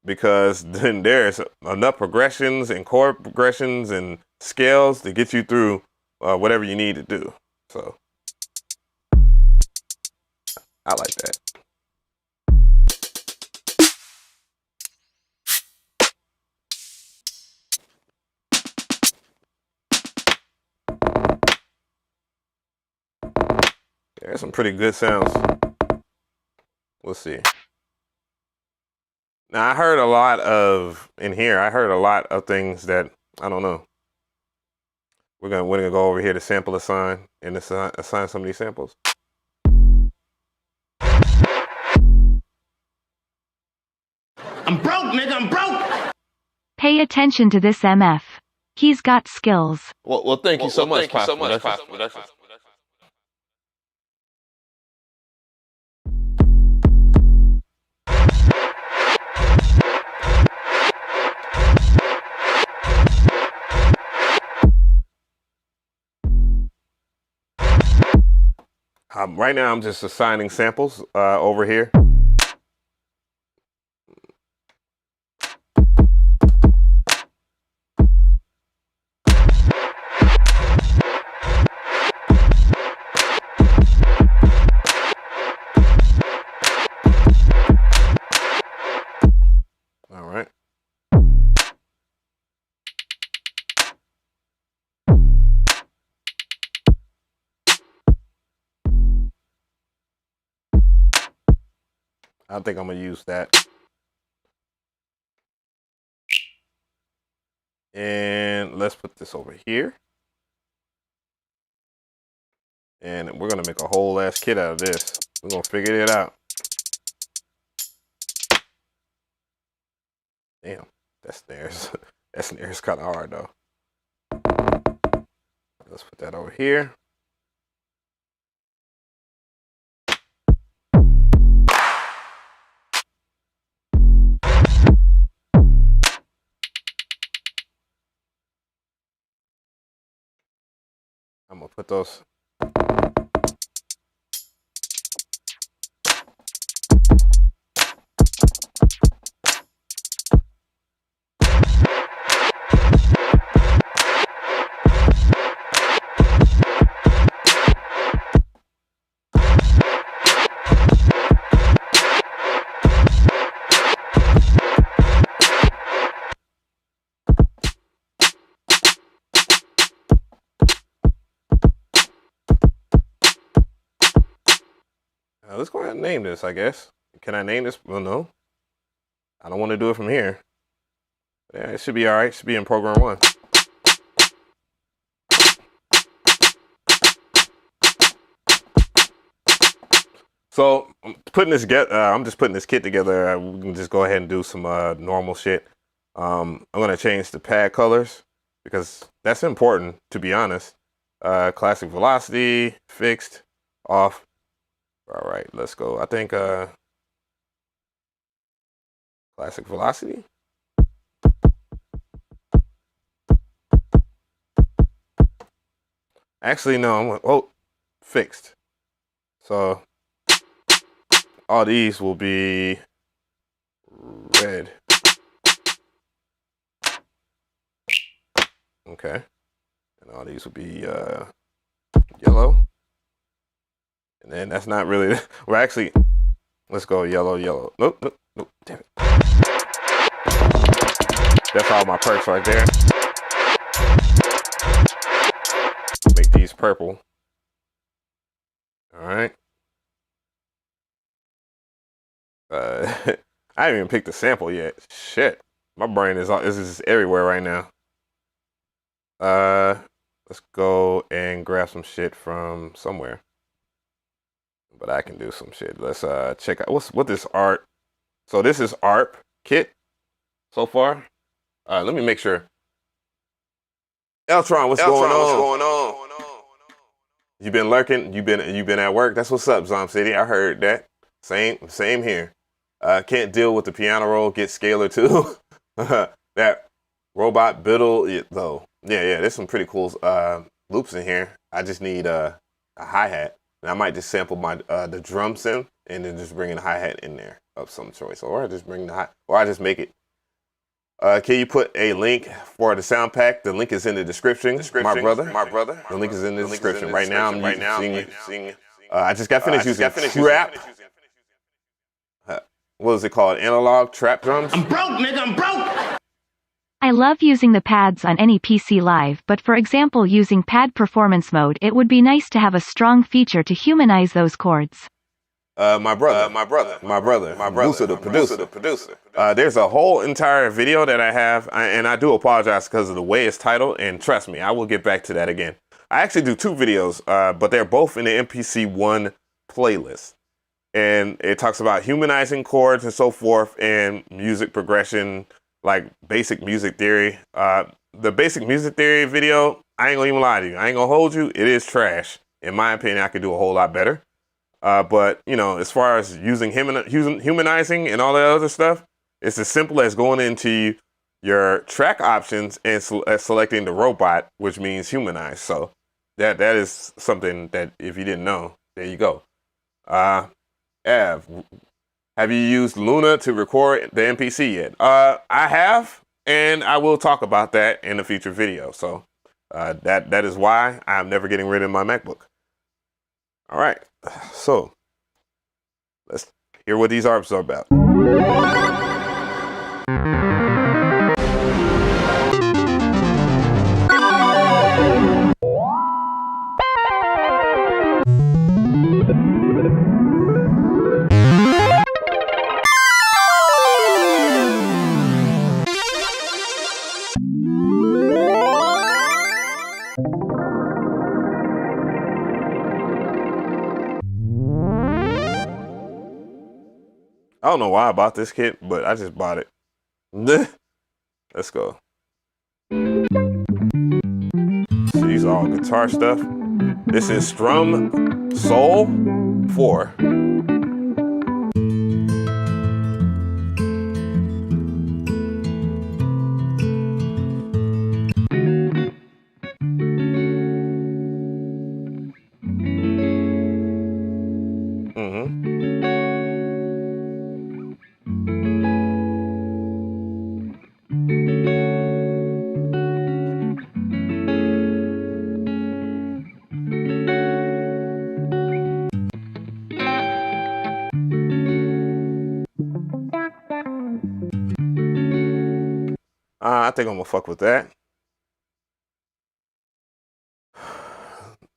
because then there's enough progressions and chord progressions and scales to get you through whatever you need to do. So I like that. There's some pretty good sounds. We'll see. Now I heard a lot of in here. I heard a lot of things that I don't know. We're gonna go over here to sample assign and assign some of these samples. I'm broke, nigga. I'm broke. Pay attention to this MF. He's got skills. Well, thank you so much, Pop. Right now, I'm just assigning samples over here. All right. I think I'm gonna use that. And let's put this over here. And we're gonna make a whole ass kit out of this. We're gonna figure it out. Damn, that snare's that snare's kind of hard though. Let's put that over here. I'm gonna put those. Let's go ahead and name this, I guess. Can I name this? Well, no. I don't want to do it from here. Yeah, it should be all right. It should be in program 1. So I'm just putting this kit together. We can just go ahead and do some normal shit. I'm gonna change the pad colors because that's important, to be honest. Classic velocity, fixed, off. All right, let's go. I think classic velocity. Actually, no, fixed. So all these will be red. Okay. And all these will be yellow. And then that's not really, well, actually, let's go yellow, yellow. Nope, damn it. That's all my perks right there. Make these purple. All right. I haven't even picked the sample yet. Shit. My brain is just everywhere right now. Let's go and grab some shit from somewhere. But I can do some shit. Let's check out what this art. So this is ARP kit so far. Let me make sure. Eltron, what's going on? You been lurking? You been at work? That's what's up, Zom City. I heard that. Same here. Can't deal with the piano roll. Get scalar too. That robot biddle though. Yeah. There's some pretty cool loops in here. I just need a hi-hat. And I might just sample my the drum sim and then just bring in a hi-hat in there of some choice. Or I just bring the or I just make it. Can you put a link for the sound pack? The link is in the description. My brother. The link is in the description. Right now I'm using I just got finished using trap. What is it called? Analog trap drums. I'm broke, nigga. I'm broke. I love using the pads on any PC Live, but for example using pad performance mode it would be nice to have a strong feature to humanize those chords. My brother, Musa, the producer. There's a whole entire video that I have, and I do apologize because of the way it's titled, and trust me, I will get back to that again. I actually do 2 videos, but they're both in the MPC ONE playlist. And it talks about humanizing chords and so forth, and music progression, like basic music theory. The basic music theory video, I ain't gonna even lie to you. I ain't gonna hold you. It is trash. In my opinion, I could do a whole lot better. But, you know, as far as using humanizing and all that other stuff, it's as simple as going into your track options and selecting the robot, which means humanize. So that is something that if you didn't know, there you go. Av, have you used Luna to record the MPC yet? I have, and I will talk about that in a future video. So that is why I'm never getting rid of my MacBook. All right, so let's hear what these ARPs are about. I don't know why I bought this kit, but I just bought it. Let's go. So these are all guitar stuff. This is Strummed Soul 4. I think I'm gonna fuck with that.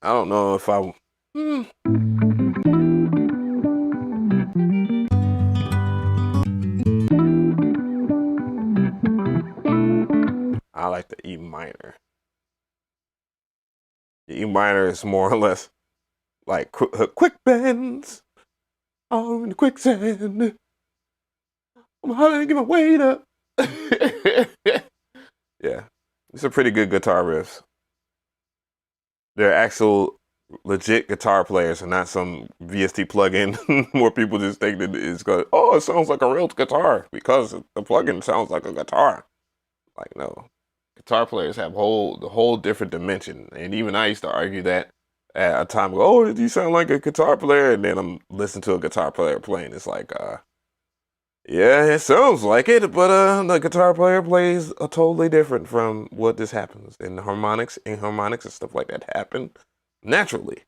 I don't know if I. I like the E minor. The E minor is more or less like quick bends on the quicksand. I'm hollering to get my weight up. Yeah, it's a pretty good guitar riffs. They're actual legit guitar players and not some VST plugin where people just think that it's going, oh, it sounds like a real guitar because the plugin sounds like a guitar. Like, no. Guitar players have the whole different dimension. And even I used to argue that at a time ago, oh, you sound like a guitar player. And then I'm listening to a guitar player playing. It's like, yeah, it sounds like it, but the guitar player plays a totally different from what this happens. And harmonics and stuff like that happen naturally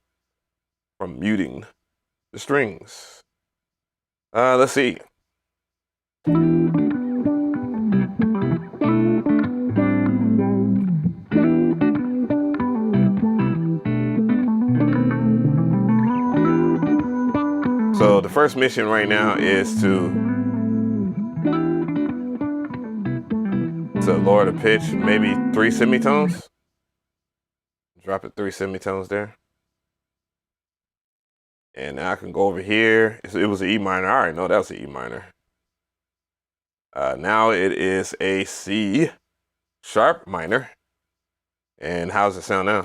from muting the strings. Let's see. So the first mission right now is to lower the pitch, maybe 3 semitones. Drop it 3 semitones there. And now I can go over here. It was an E minor. I already know that was an E minor. Now it is a C sharp minor. And how's it sound now?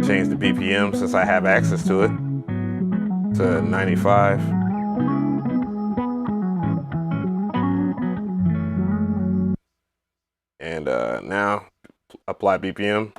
Change the BPM since I have access to it to 95. And now apply BPM.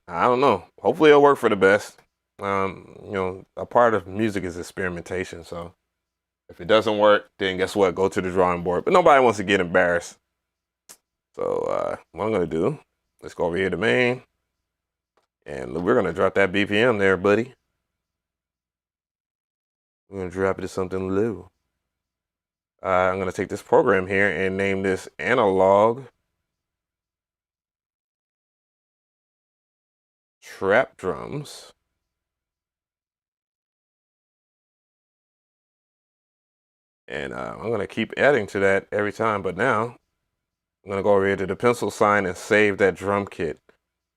I don't know. Hopefully it'll work for the best. You know, a part of music is experimentation, so If it doesn't work, then guess what? Go to the drawing board. But nobody wants to get embarrassed. So what I'm gonna do, let's go over here to main. And we're gonna drop that BPM there, buddy. We're gonna drop it to something low. I'm gonna take this program here and name this analog trap drums. And I'm gonna keep adding to that every time, but now I'm gonna go over here to the pencil sign and save that drum kit.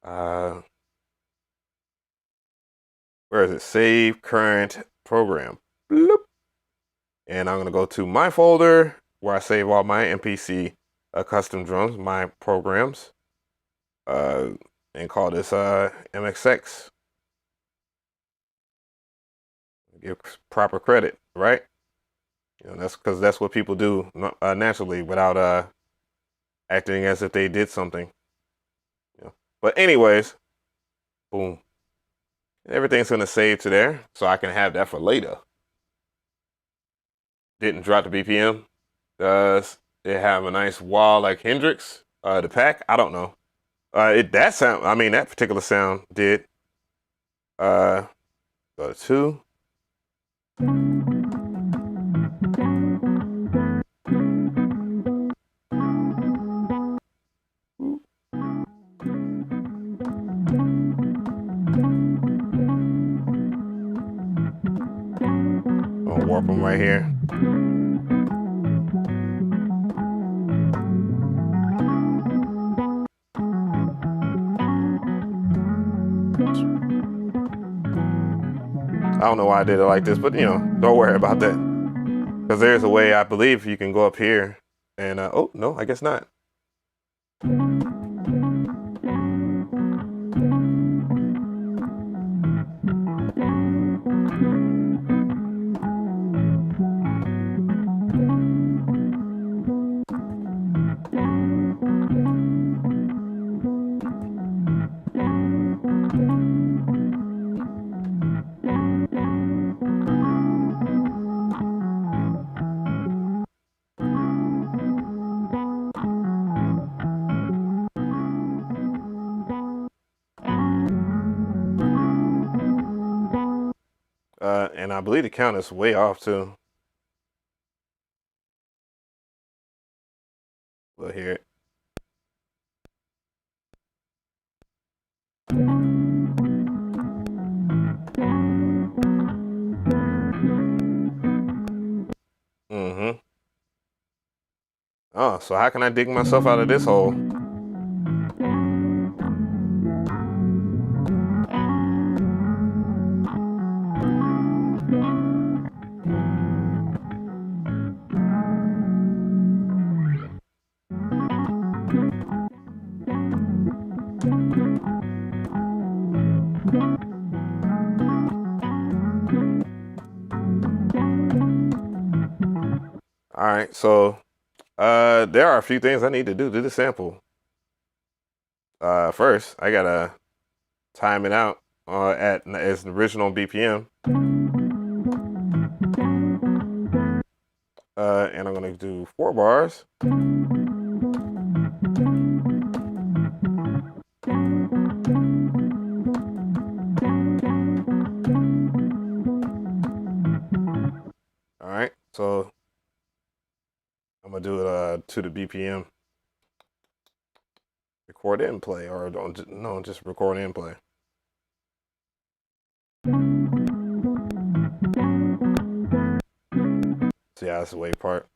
Where is it? Save current program. Bloop. And I'm gonna go to my folder where I save all my MPC custom drums, my programs, and call this MXX. Give proper credit, right? You know, that's because that's what people do naturally without acting as if they did something. You know. But anyways, boom. Everything's gonna save to there, so I can have that for later. Didn't drop the BPM. Does it have a nice wah like Hendrix? The pack? I don't know. That sound. I mean, that particular sound did. Go to 2. I'll warp them right here. I don't know why I did it like this, but you know, don't worry about that. Because there's a way I believe you can go up here and, oh, no, I guess not. And I believe the count is way off too. We'll hear it. Oh, so how can I dig myself out of this hole? All right, so there are a few things I need to do to the sample. First, I gotta time it out at its original BPM. And I'm gonna do 4 bars. All right, so I'm gonna do it to the BPM. Record and play, or no, just record and play. See, yeah, that's the wave part.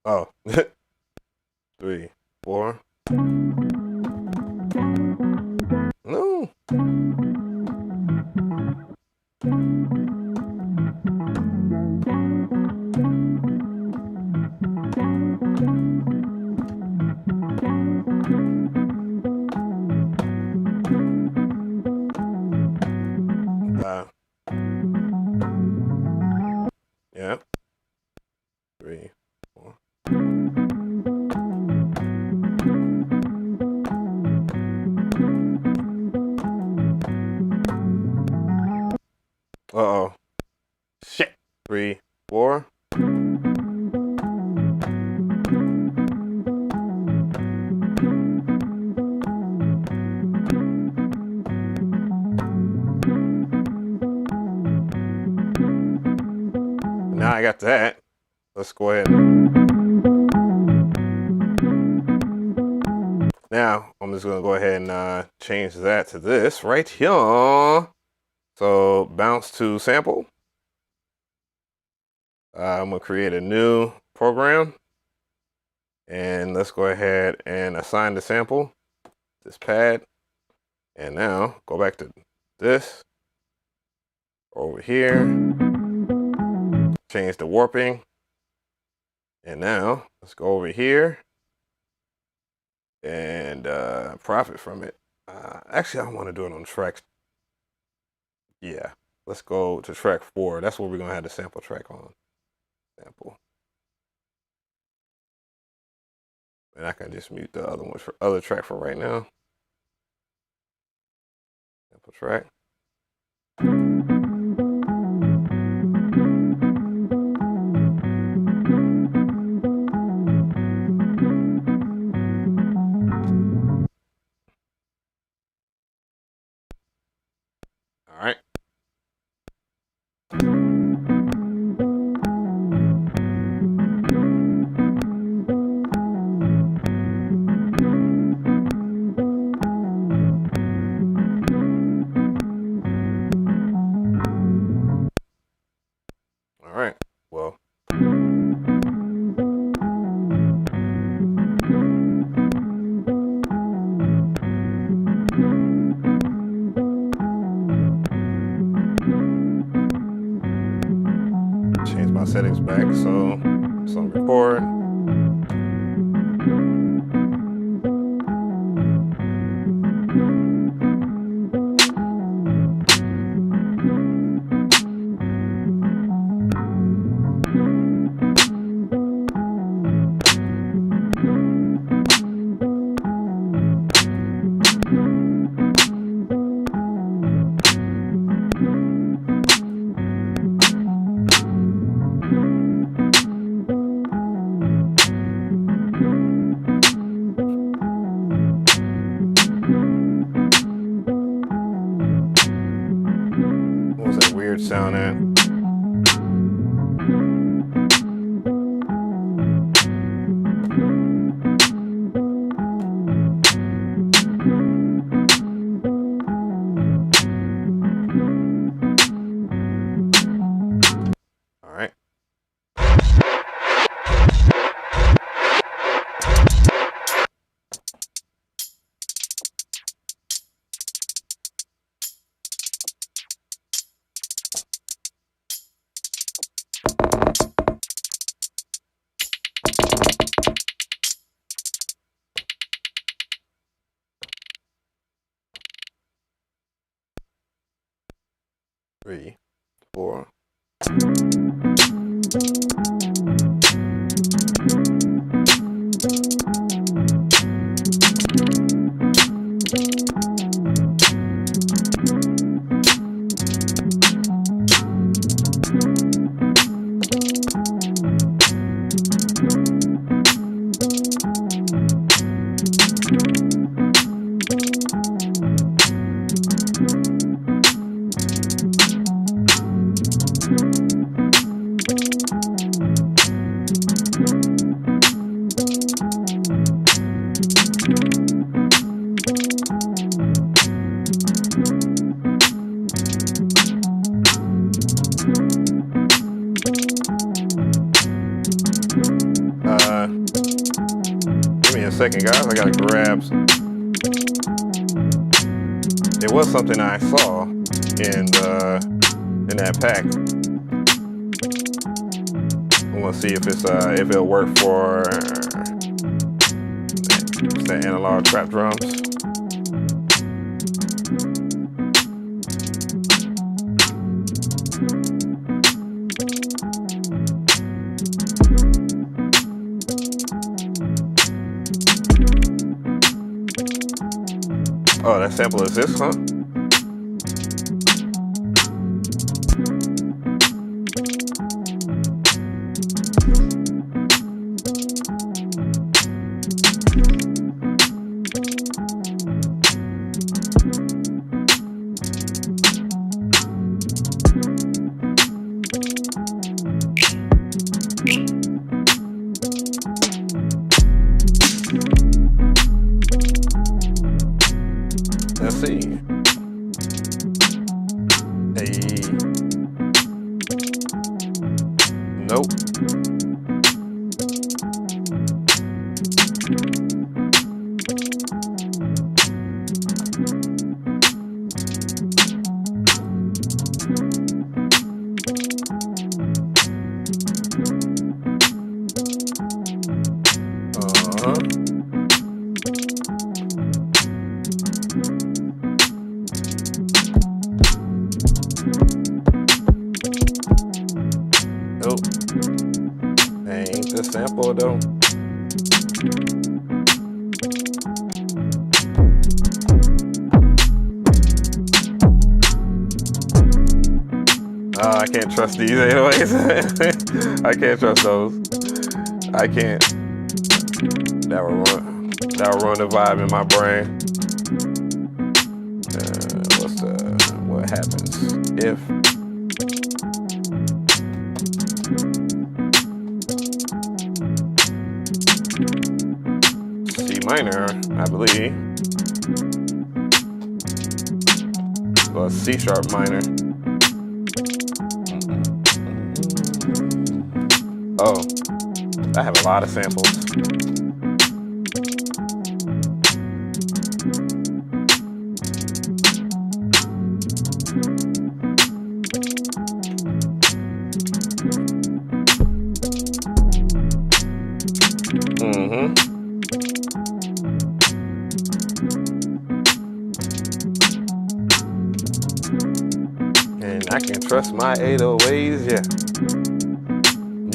Oh, 3, 4. No. 3, 4. Uh-oh. Shit. 3, 4. Now I got that. Let's go ahead and now I'm just gonna go ahead and change that to this right here. So bounce to sample. I'm gonna create a new program, and let's go ahead and assign the sample, this pad, and now go back to this over here, change the warping, and now let's go over here and profit from it. Actually, I want to do it on track. Yeah, let's go to track 4. That's what we're gonna have the sample track on. Sample. And I can just mute the other one for other track for right now. Sample track. All right. All right. Well. Change my settings back so record. What was that weird sound at? All right. Three, 4. Give me a second, guys. I gotta grab some. It was something I saw in that pack. I want to see if it's if it'll work for the analog trap drums. Oh, that sample is this, huh? Let's see. Hey. Nope. Nope. Ain't the sample though. I can't trust these 808s. I can't trust those. I can't. That will ruin the vibe in my brain. What happens if? C minor, I believe. Well, C sharp minor. Oh, I have a lot of samples. And I can trust my 808s, yeah.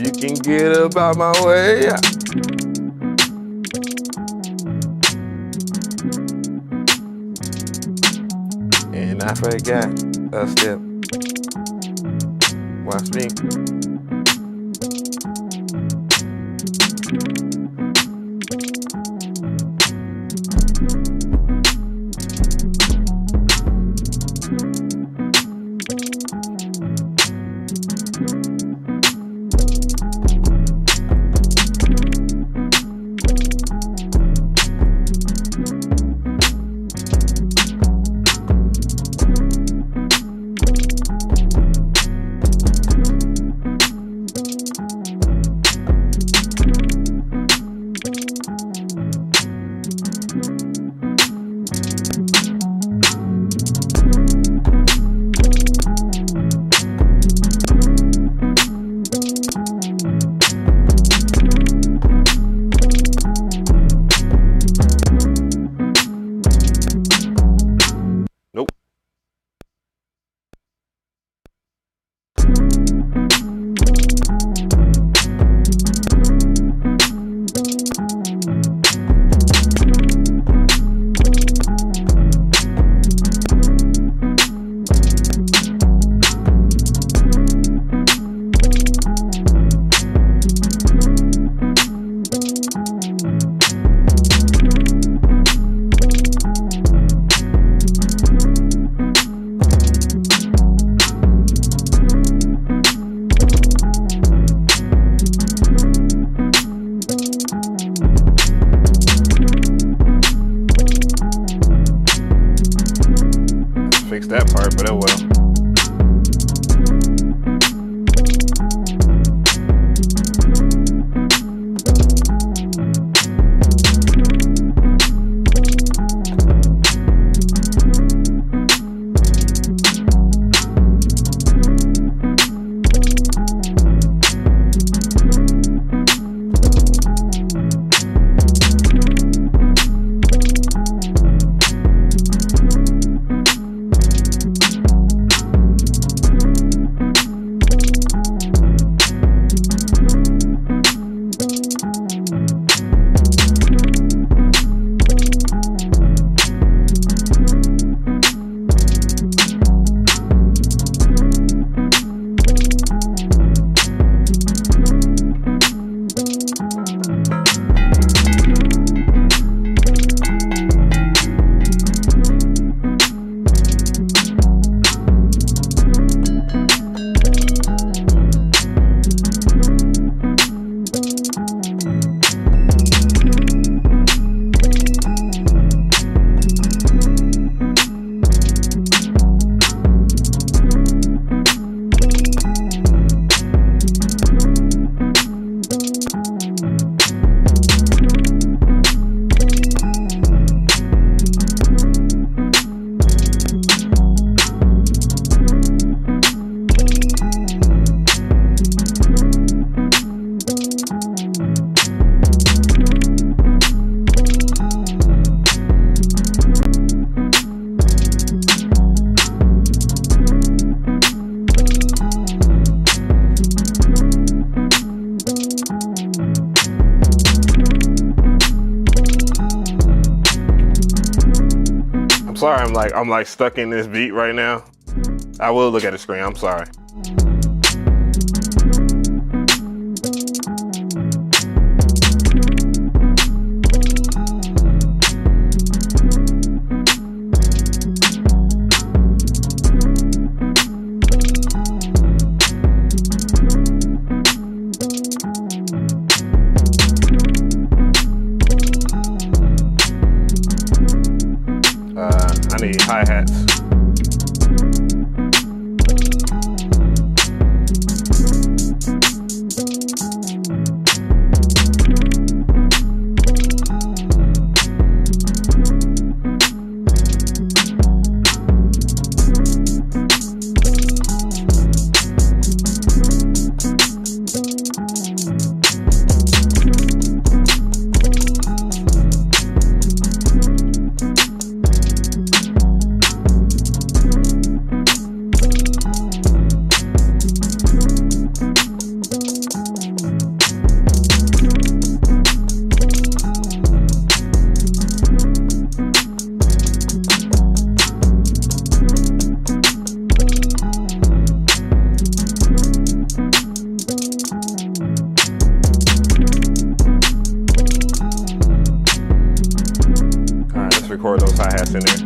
You can get about my way, yeah. And I forgot a step. Watch me. I'm sorry, I'm like stuck in this beat right now. I will look at the screen, I'm sorry. I need hi-hats. Record those hi-hats in there.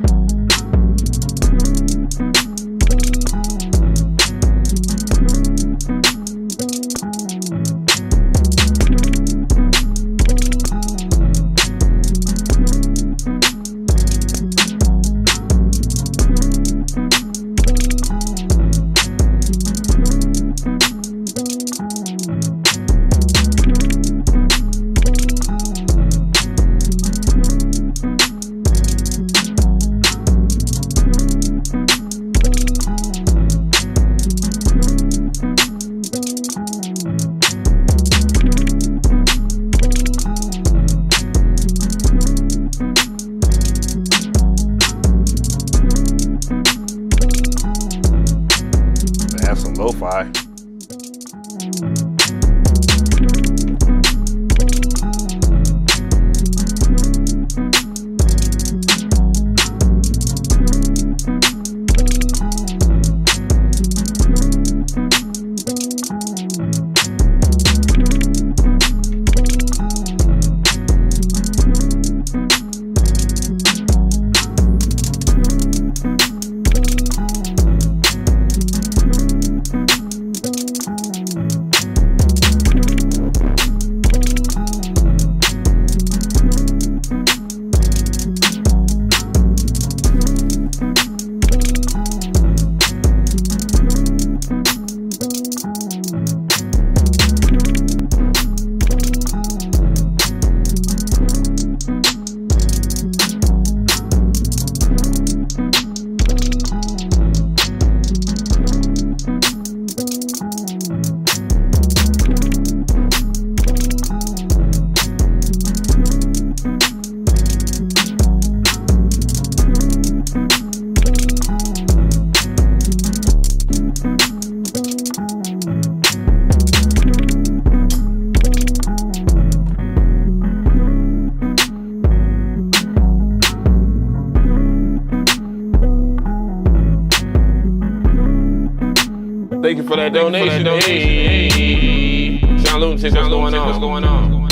Lo-fi. Thank you for that donation. Hey, Sean Lunatic, what's going on?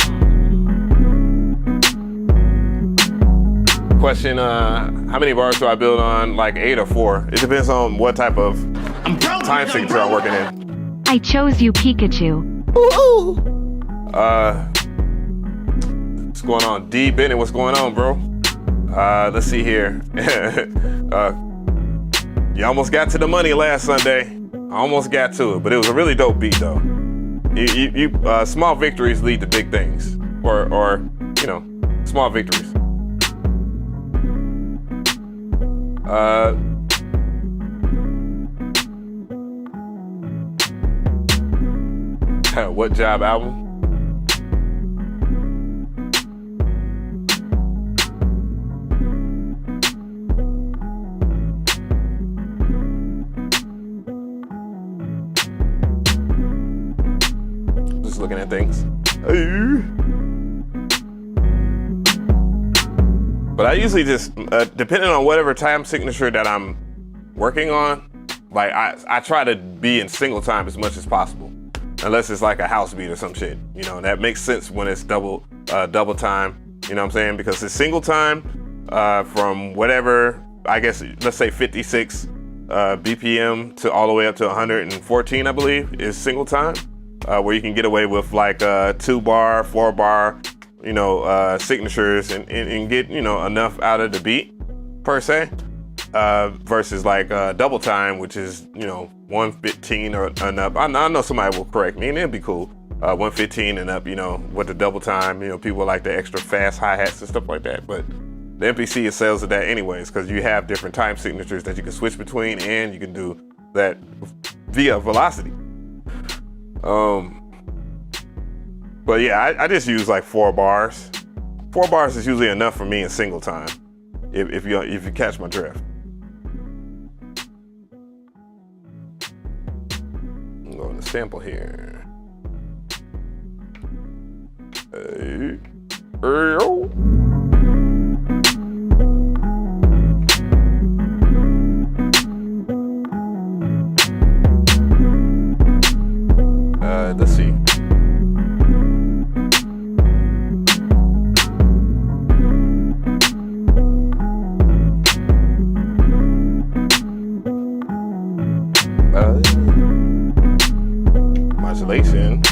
Question, how many bars do I build on, like 8 or 4? It depends on what type of time signature I'm working in. I chose you, Pikachu. What's going on? D. Bennett, what's going on, bro? Let's see here. You almost got to the money last Sunday. I almost got to it, but it was a really dope beat, though. Small victories lead to big things, or you know, small victories. What Job album? Just looking at things. But I usually just, depending on whatever time signature that I'm working on, like I try to be in single time as much as possible. Unless it's like a house beat or some shit. You know, that makes sense when it's double time. You know what I'm saying? Because it's single time from whatever, I guess, let's say 56 BPM to all the way up to 114, I believe, is single time. Where you can get away with like 2 bar, 4 bar, you know, signatures and get, you know, enough out of the beat per se. Versus like double time, which is, you know, 115 or and up. I know somebody will correct me and it'd be cool. 115 and up, you know, with the double time, you know, people like the extra fast hi-hats and stuff like that. But the MPC excels at that anyways, because you have different time signatures that you can switch between and you can do that via velocity. But yeah, I just use like 4 bars. 4 bars is usually enough for me in single time, if you catch my drift. I'm going to sample here. Hey, yo. Let's see. Modulation.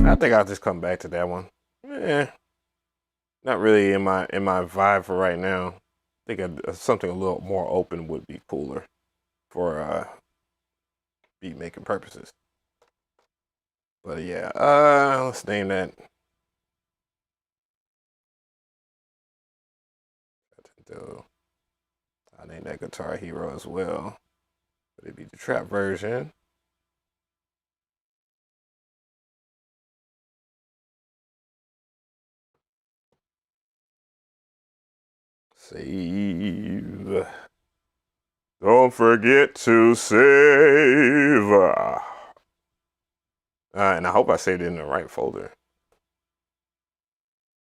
I think I'll just come back to that one. Not really in my vibe for right now. I think something a little more open would be cooler for beat making purposes. But yeah, let's name that. I'll name that Guitar Hero as well. But it'd be the trap version. Save. Don't forget to save. And I hope I saved it in the right folder.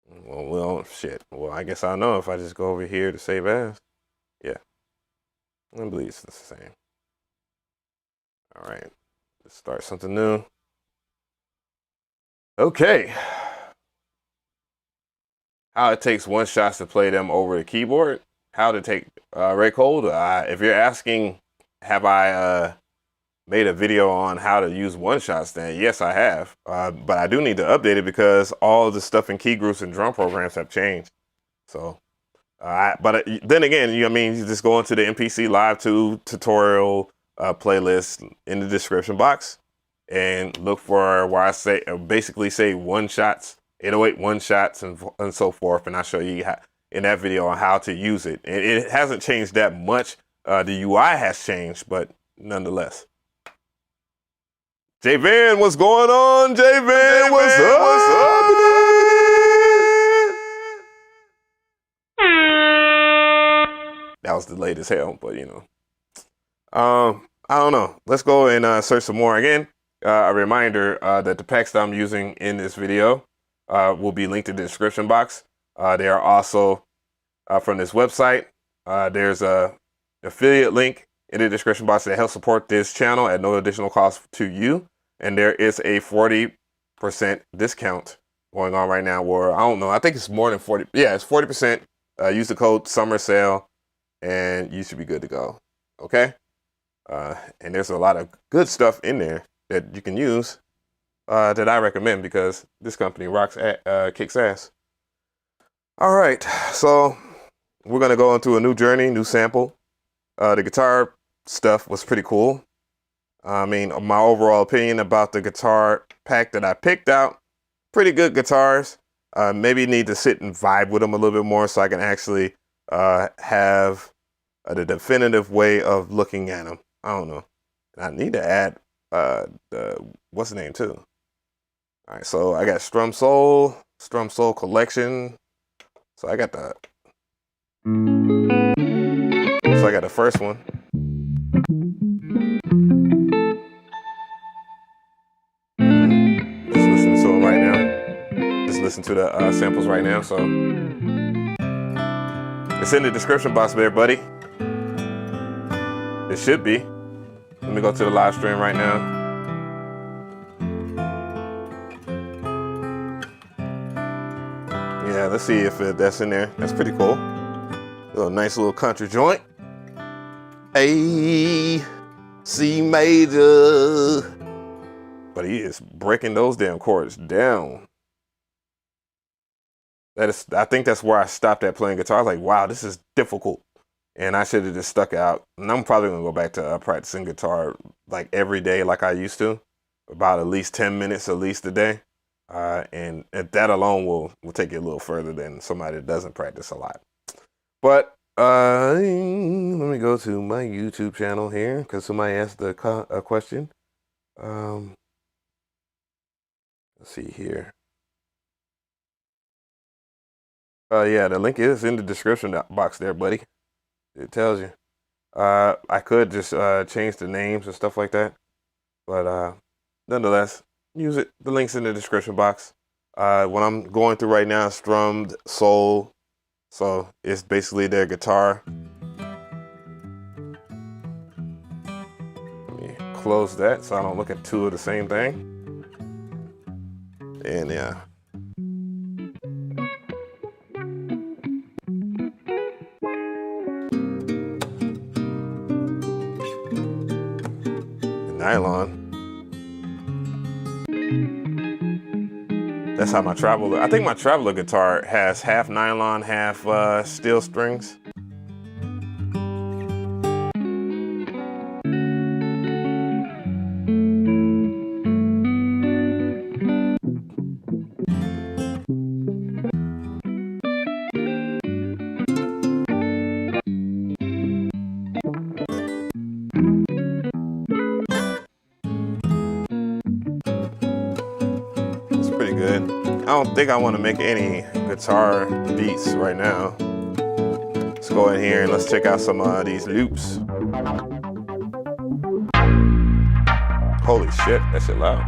Well, shit. Well, I guess I'll know if I just go over here to save as. Yeah. I believe it's the same. All right. Let's start something new. Okay. How it takes one shots to play them over the keyboard. How to take record. If you're asking, have I made a video on how to use one shots, then yes, I have. But I do need to update it because all the stuff in key groups and drum programs have changed. So, but then again, you just go into the MPC Live II tutorial playlist in the description box and look for where I basically say one shots. 808 one shots and so forth, and I'll show you in that video on how to use it. And it hasn't changed that much. The UI has changed, but nonetheless. J-Van, what's going on? J-Van, what's up? That was delayed as hell, but I don't know. Let's go and search some more again. A reminder that the packs that I'm using in this video will be linked in the description box. They are also from this website. There's a affiliate link in the description box that helps support this channel at no additional cost to you. And there is a 40% discount going on right now, where I don't know, I think it's more than 40. Yeah, it's 40%. Use the code summer sale and you should be good to go. Okay. And there's a lot of good stuff in there that you can use that I recommend, because this company kicks ass. All right, so we're gonna go into a new journey, new sample. The guitar stuff was pretty cool. I mean, my overall opinion about the guitar pack that I picked out, pretty good guitars. Maybe need to sit and vibe with them a little bit more so I can actually have the definitive way of looking at them. I don't know. I need to add what's the name too. All right, so I got Strummed Soul collection. So I got the first one. Just listen to it right now. Just listen to the samples right now. So it's in the description box there, buddy. It should be. Let me go to the live stream right now. Yeah, let's see if that's in there. That's pretty cool. Nice little country joint. A, C major. But he is breaking those damn chords down. I think that's where I stopped at playing guitar. I was like, wow, this is difficult. And I should have just stuck it out. And I'm probably gonna go back to practicing guitar like every day like I used to. About at least 10 minutes at least a day. And that alone will take you a little further than somebody that doesn't practice a lot. But let me go to my YouTube channel here, because somebody asked a question. Let's see here. Yeah, the link is in the description box there, buddy. It tells you. I could just change the names and stuff like that, but nonetheless, use it. The link's in the description box. What I'm going through right now is Strummed Soul. So it's basically their guitar. Let me close that so I don't look at two of the same thing. And yeah. Nylon. That's how my Traveler, I think my Traveler guitar has half nylon, half steel strings. Good. I don't think I want to make any guitar beats right now. Let's go in here and let's check out some of these loops. Holy shit, that shit loud.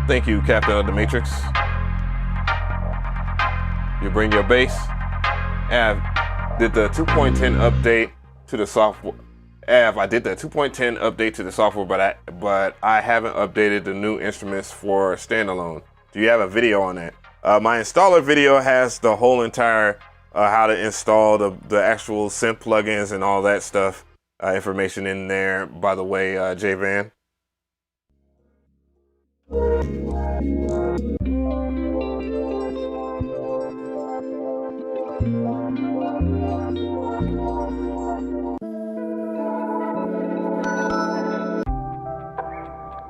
Thank you, Captain of the Matrix. You bring your bass. Av did the 2.10 update to the software. I did the 2.10 update to the software, but I haven't updated the new instruments for standalone. Do you have a video on that? My installer video has the whole entire how to install the actual synth plugins and all that stuff information in there. By the way, J-Van.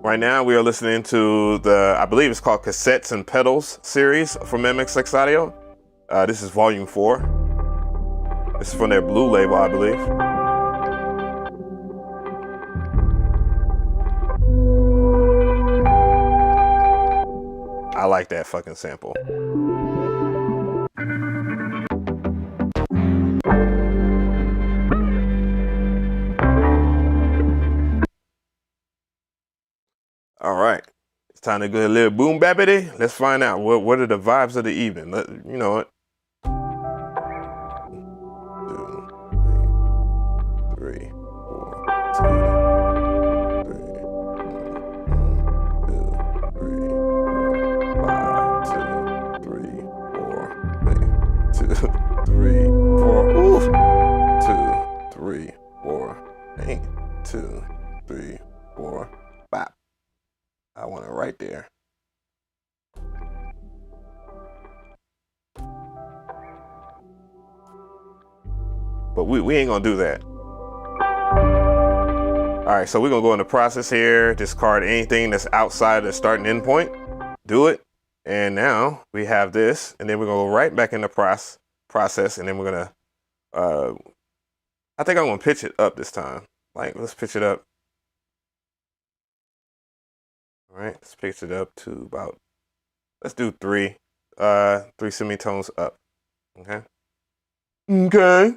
Right now we are listening to the, I believe it's called Cassettes and Pedals series from MXX Audio. This is volume 4. This is from their blue label, I believe. I like that fucking sample. All right, it's time to go a little boom babbity. Let's find out what are the vibes of the evening. You know what? 1, 2, 3. 3, 4, 2, 2, 3, 4, 2, 3, 4, 8, 2, 3, 4, 5. I want it right there. But we ain't gonna do that. All right, so we're gonna go into process here, discard anything that's outside the start and end point, do it. And now we have this, and then we're gonna go right back into process, and then we're gonna, I think I'm gonna pitch it up this time. Like, let's pitch it up. All right, let's pitch it up to about, let's do 3 semitones up, okay? Okay.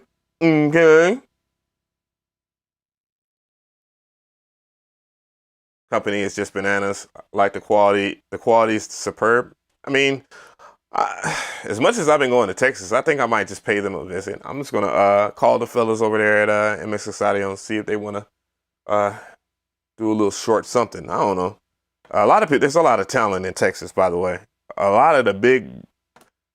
Company is just bananas. Like the quality is superb. I mean, as much as I've been going to Texas, I think I might just pay them a visit. I'm just gonna call the fellas over there at MX Audio and see if they wanna do a little short something. I don't know. A lot of people, there's a lot of talent in Texas, by the way. A lot of the big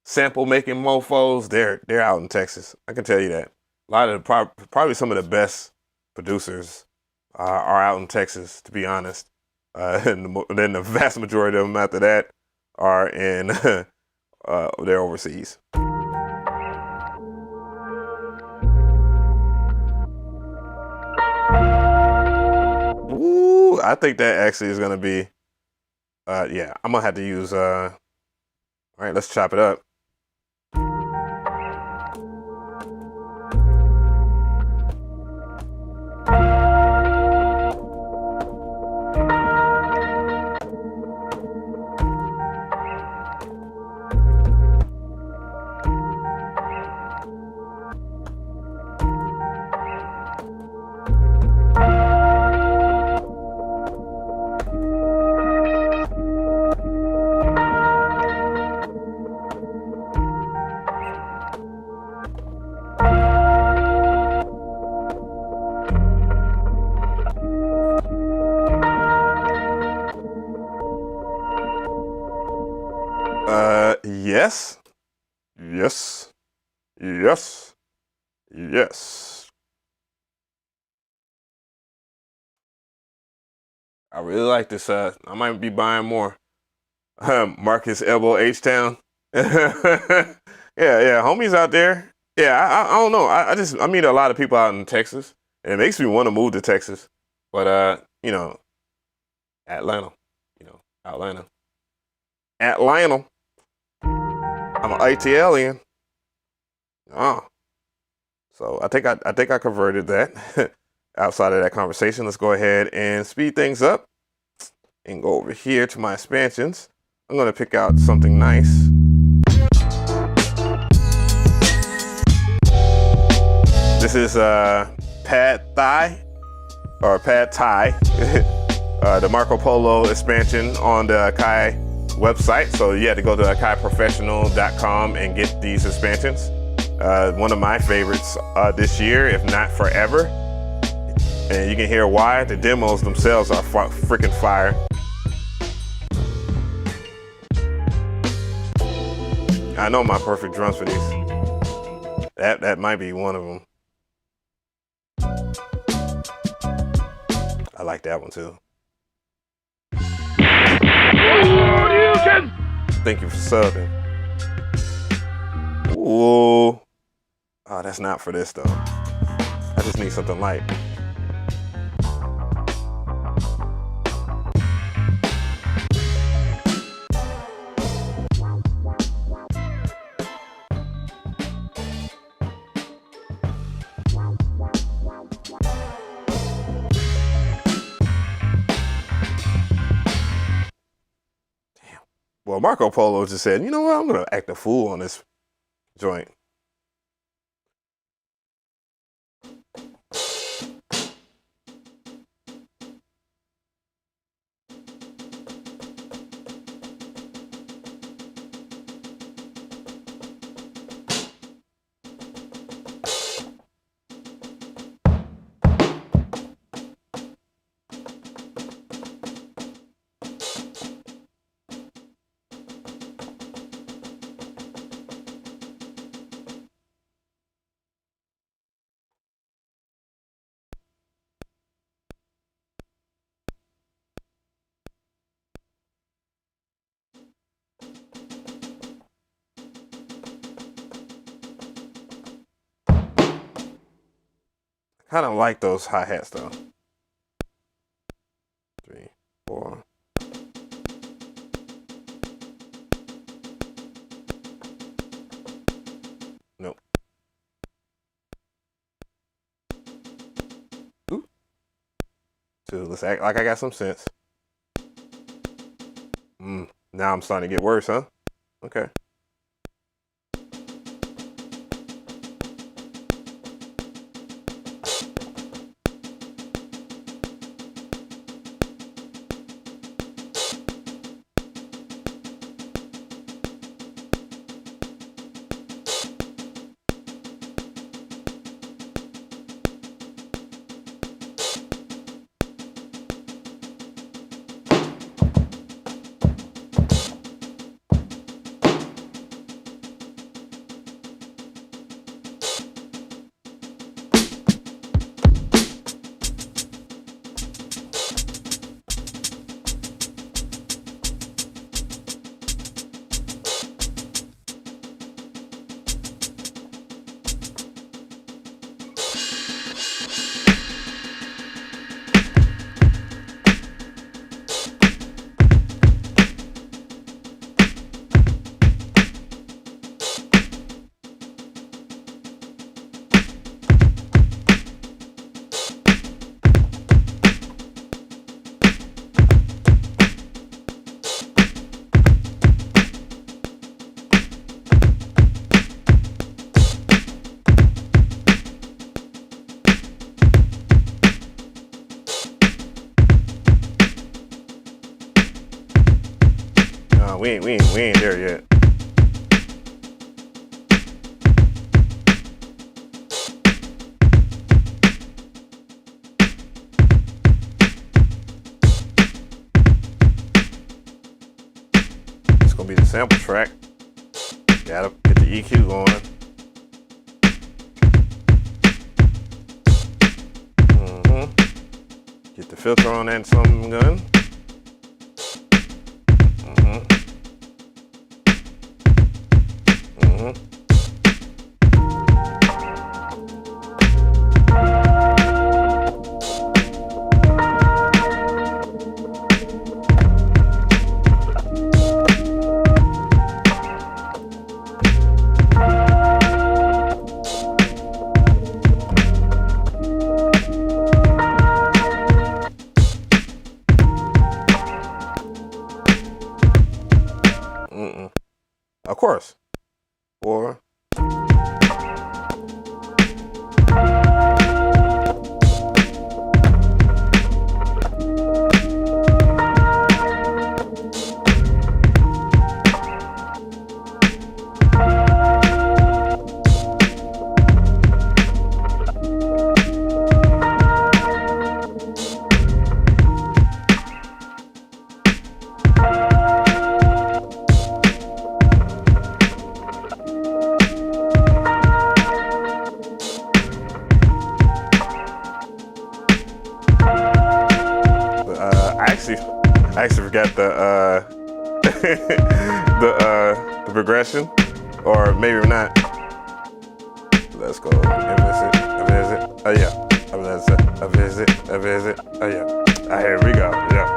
sample making mofos, they're out in Texas. I can tell you that. A lot of probably some of the best producers are out in Texas, to be honest. And then the vast majority of them after that are in they're overseas. Ooh, I think that actually is gonna be yeah, I'm gonna have to use all right, let's chop it up. Yes. Yes. Yes. Yes. I really like this. I might be buying more. Marcus Elbow H-Town. Yeah, homies out there. Yeah, I don't know. I meet a lot of people out in Texas, and it makes me want to move to Texas. But you know, Atlanta. Atlanta. I'm an ATLian. So I think I converted that. Outside of that conversation, let's go ahead and speed things up and go over here to my expansions. I'm gonna pick out something nice. This is Pad Thai or Pad Thai, the Marco Polo expansion on the AKAI website. So you had to go to akaiprofessional.com and get these expansions. One of my favorites this year, if not forever. And you can hear why. The demos themselves are freaking fire. I know my perfect drums for these. That might be one of them. I like that one too. Thank you for subbing. Ooh. Oh, that's not for this though. I just need something light. Well, Marco Polo just said, you know what, I'm going to act a fool on this joint. Kind of like those hi-hats though. 3, 4. Nope. Ooh. 2. Let's act like I got some sense. Now I'm starting to get worse, huh? Okay. We ain't there yet. It's gonna be the sample track. Gotta get the EQ going. Get the filter on that something gun. Of course. Or I actually forgot the the progression, or maybe not. Let's go. A visit. Oh yeah. A visit. Oh yeah. Here we go. Yeah.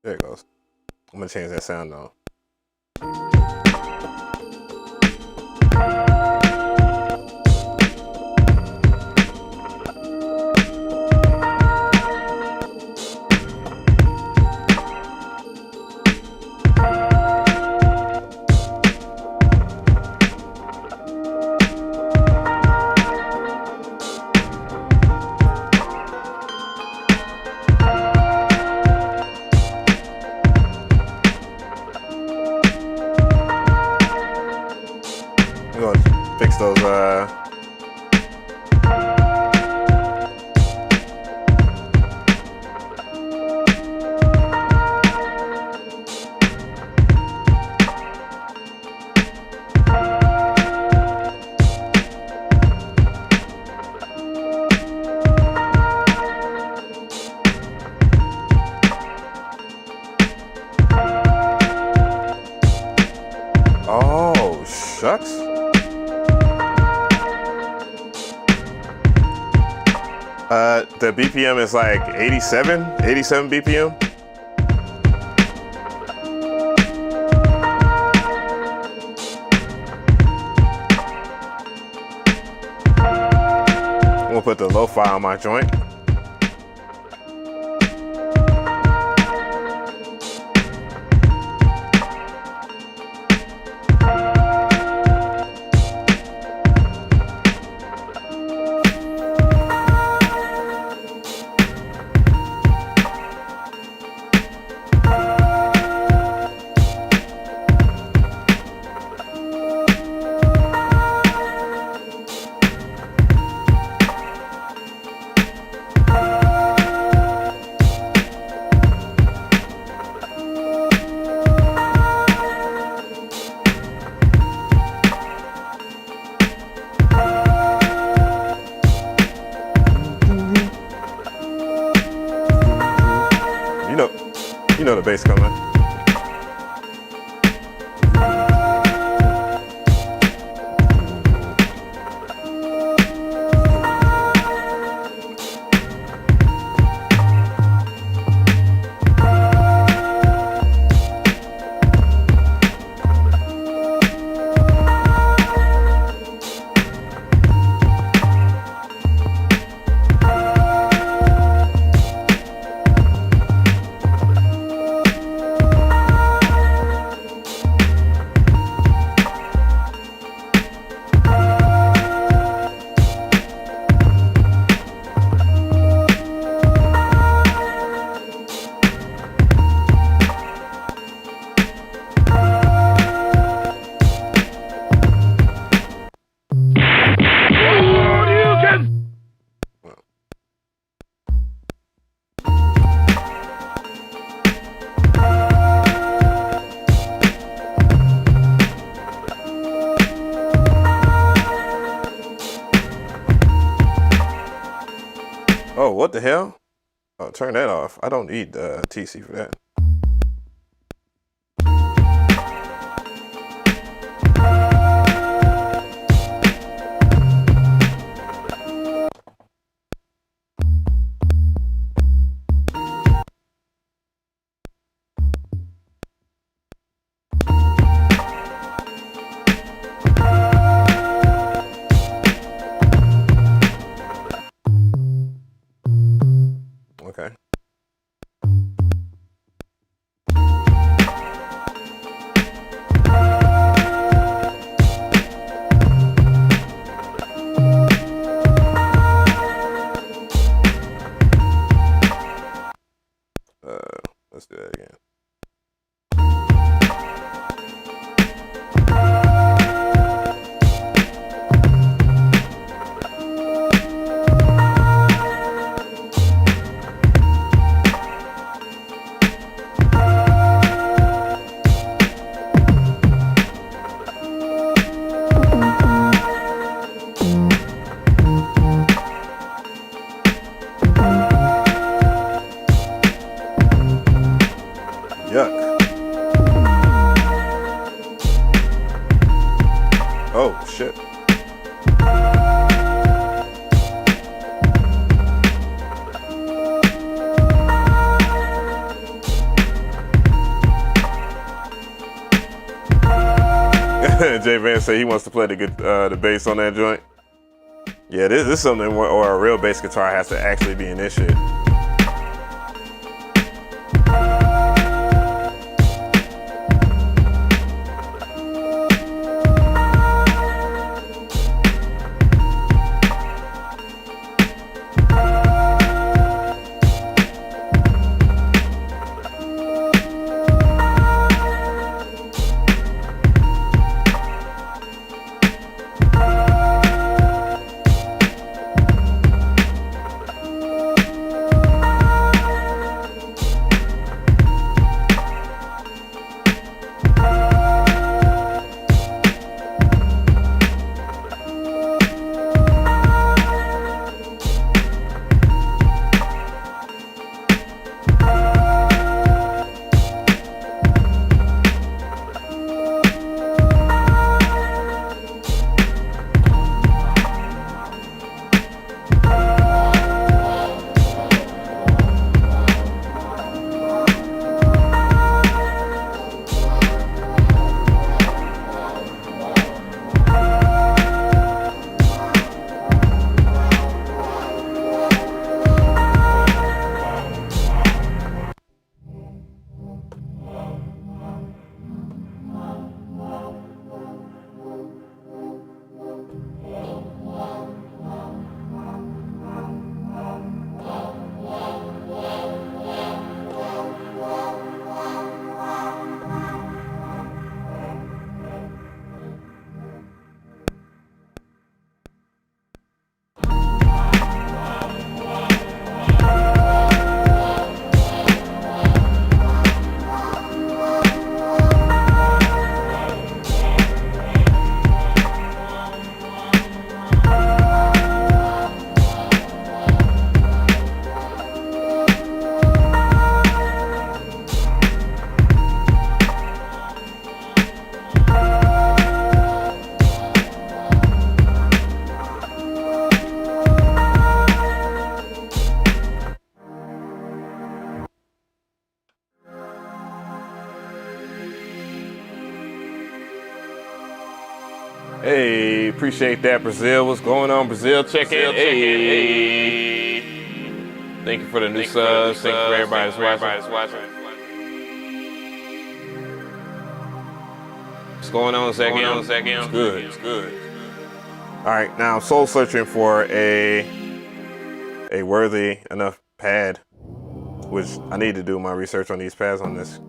There it goes. I'm gonna change that sound though. Fix those oh shucks. The BPM is like 87 BPM. I'm gonna put the lo-fi on my joint. You know the bass coming. Oh, what the hell? Oh, turn that off. I don't need TC for that. Okay. Let's do that again. Yuck. Oh, shit. Jay Van said he wants to play the bass on that joint. Yeah, this is something where a real bass guitar has to actually be in this shit. Hey, appreciate that, Brazil. What's going on, Brazil? Check in. Hey. Thank you for the new subs. Thank you for everybody that's watching. What's going on, Zach? It's good. It's good. All right, now I'm soul searching for a worthy enough pad, which I need to do my research on these pads on this.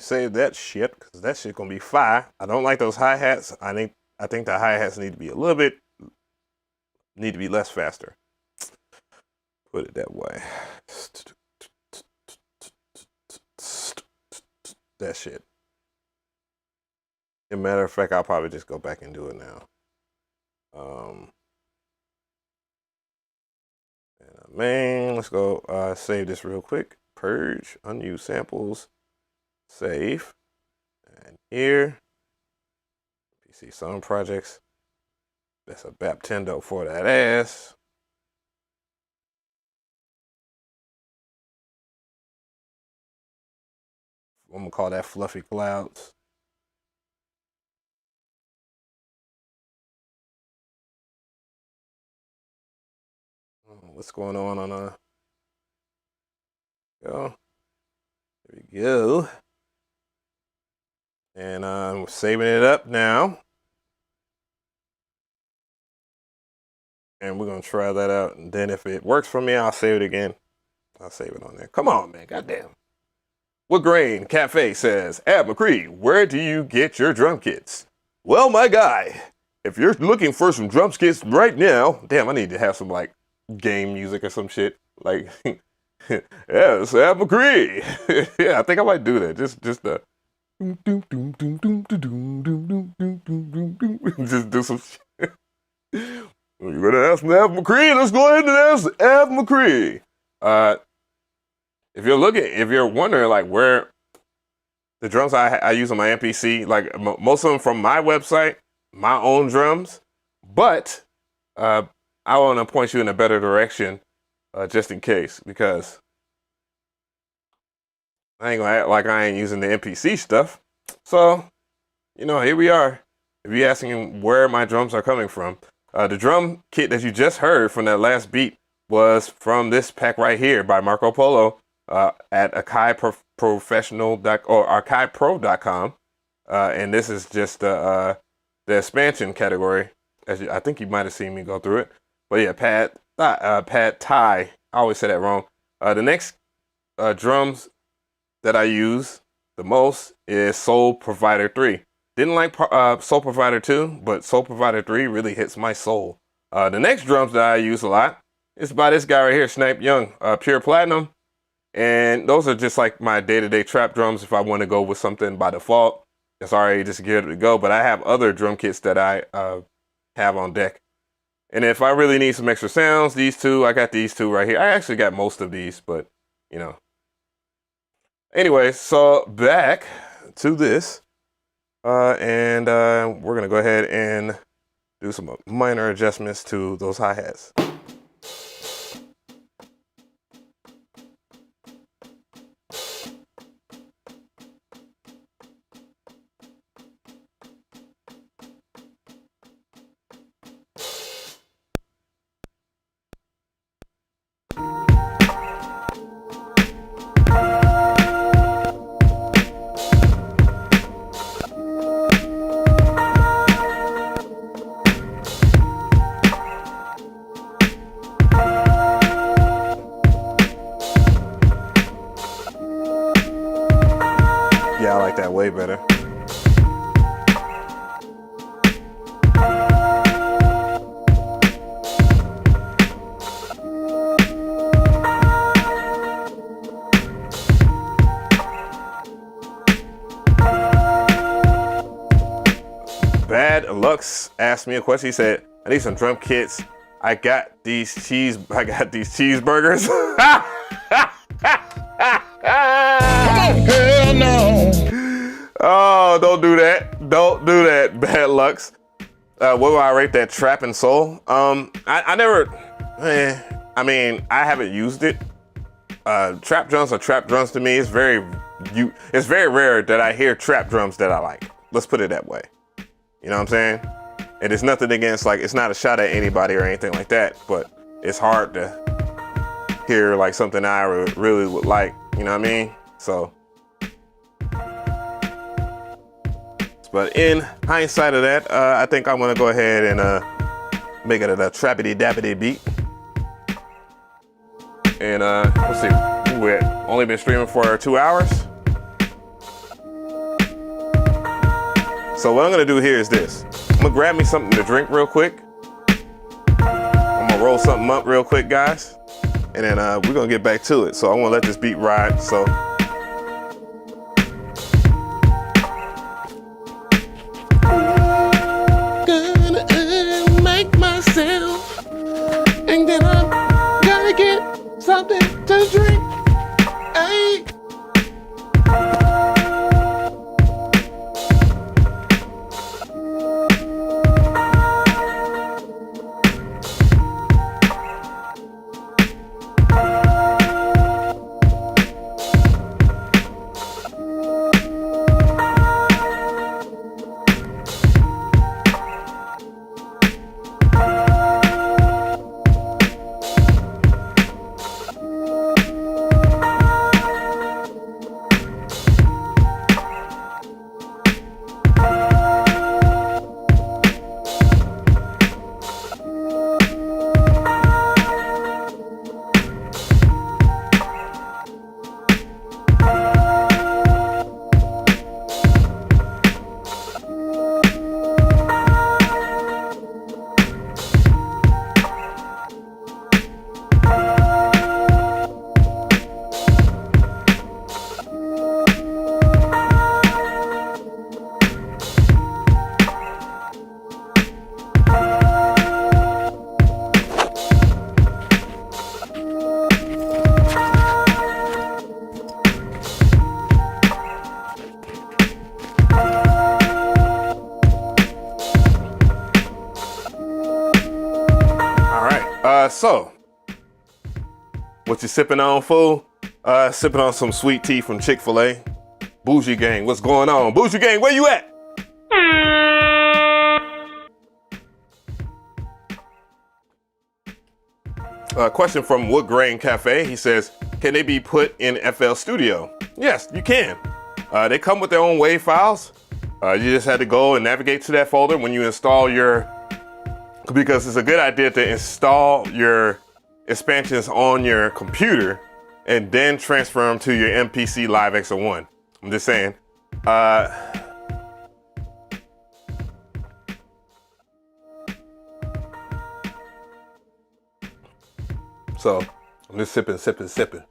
me save that shit because that shit gonna be fire. I don't like those hi-hats. I think the hi-hats need to be less faster. Put it that way. That shit. As a matter of fact, I'll probably just go back and do it now. Man, let's go save this real quick. Purge, unused samples, save, and here, PC Song Projects. That's a Baptendo for that ass. I'm gonna call that Fluffy Clouds. What's going on go. There we go. And I'm saving it up now. And we're gonna try that out. And then if it works for me, I'll save it again. I'll save it on there. Come on, man, goddamn. What Grain Cafe says, McRee, where do you get your drum kits? Well, my guy, if you're looking for some drum kits right now, damn, I need to have some like game music or some shit. Like, yes, McRee. Yeah, I think I might do that. Just the just do some shit. You're gonna ask me McRee, let's go ahead and ask McRee. If you're wondering like where the drums I use on my MPC, like most of them from my website, my own drums, but I want to point you in a better direction just in case, because I ain't gonna act like I ain't using the MPC stuff. So, you know, here we are. If you're asking where my drums are coming from, the drum kit that you just heard from that last beat was from this pack right here by Marco Polo at AKAI AKAIPro.com. And this is just the expansion category. I think you might have seen me go through it. But yeah, pad Thai. I always say that wrong. The next drums that I use the most is Soul Provider 3. Didn't like Soul Provider 2, but Soul Provider 3 really hits my soul. The next drums that I use a lot is by this guy right here, Snipe Young, Pure Platinum. And those are just like my day-to-day trap drums if I want to go with something by default. It's already just geared to go, but I have other drum kits that I have on deck. And if I really need some extra sounds, these two, I got these two right here. I actually got most of these, but you know. Anyway, so back to this. And we're going to go ahead and do some minor adjustments to those hi-hats. Yeah, I like that way better. Bad Lux asked me a question. He said, I need some drum kits. I got these cheeseburgers. Hell no. Oh, don't do that. Don't do that, Bad Lux. What would I rate that Trap and Soul? I haven't used it. Trap drums are trap drums to me. It's very rare that I hear trap drums that I like. Let's put it that way. You know what I'm saying? And it's nothing against, like, it's not a shot at anybody or anything like that, but it's hard to hear like something I really would like. You know what I mean? So, but in hindsight of that, I think I'm gonna go ahead and make it a trappity dappity beat. And let's see, we've only been streaming for 2 hours. So what I'm gonna do here is this. I'm gonna grab me something to drink real quick. I'm gonna roll something up real quick, guys. And then we're gonna get back to it. So I wanna let this beat ride, so. Gonna make myself, and then I'm gonna get something to drink. Hey. So, what you sipping on, fool? Sipping on some sweet tea from Chick-fil-A. Bougie Gang, what's going on? Bougie Gang, where you at? Question from Wood Grain Cafe. He says, can they be put in FL Studio? Yes, you can. They come with their own WAV files. You just had to go and navigate to that folder when you install your, because it's a good idea to install your expansions on your computer and then transfer them to your MPC Live X1. I'm just saying. So I'm just sipping.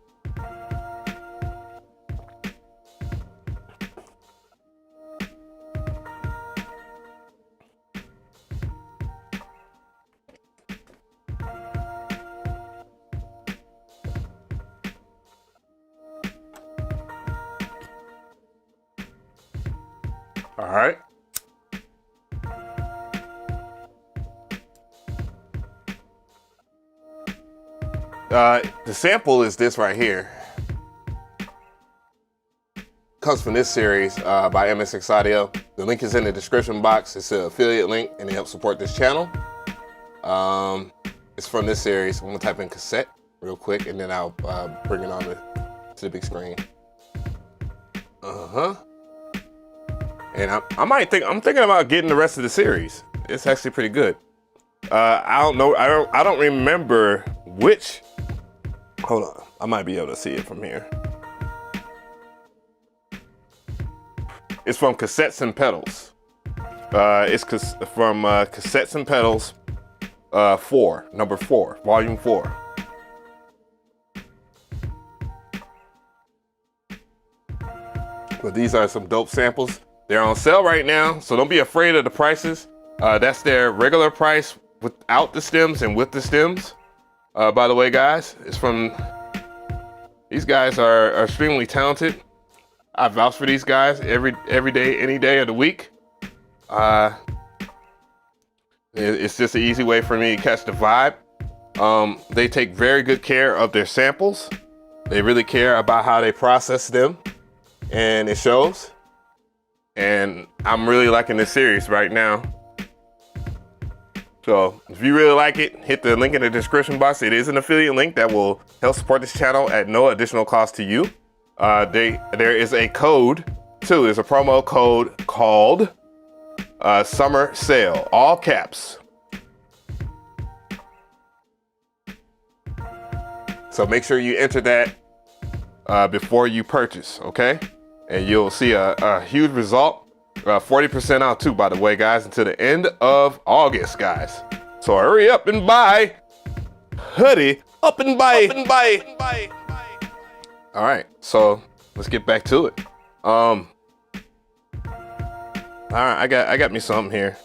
All right. The sample is this right here. Comes from this series by MSX Audio. The link is in the description box. It's an affiliate link and it helps support this channel. It's from this series. I'm gonna type in cassette real quick and then I'll bring it on to the big screen. And I'm thinking about getting the rest of the series. It's actually pretty good. I don't know. I don't remember which. Hold on. I might be able to see it from here. It's from Cassettes and Pedals. It's from Cassettes and Pedals 4, number 4, volume 4. But these are some dope samples. They're on sale right now, so don't be afraid of the prices. That's their regular price without the stems and with the stems. By the way, guys, it's from, these guys are extremely talented. I vouch for these guys every day, any day of the week. It's just an easy way for me to catch the vibe. They take very good care of their samples. They really care about how they process them, and it shows. And I'm really liking this series right now. So if you really like it, hit the link in the description box. It is an affiliate link that will help support this channel at no additional cost to you. There is a code too. There's a promo code called Summer Sale, all caps. So make sure you enter that before you purchase, okay? And you'll see a huge result 40% off too, by the way, guys, until the end of August, guys. So hurry up and buy. Hoodie up and buy. All right, so let's get back to it. All right, I got me something here.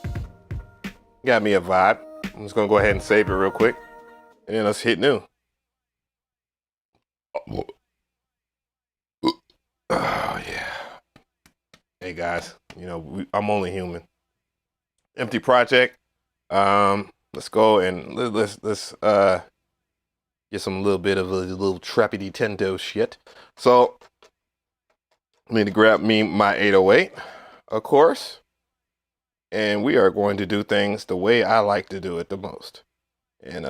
Got me a vibe. I'm just gonna go ahead and save it real quick, and then let's hit new. Oh yeah. Hey guys, you know I'm only human. Empty project. Let's go and let's get some little bit of a little trappy Nintendo shit. So I need to grab me my 808, of course, and we are going to do things the way I like to do it the most. And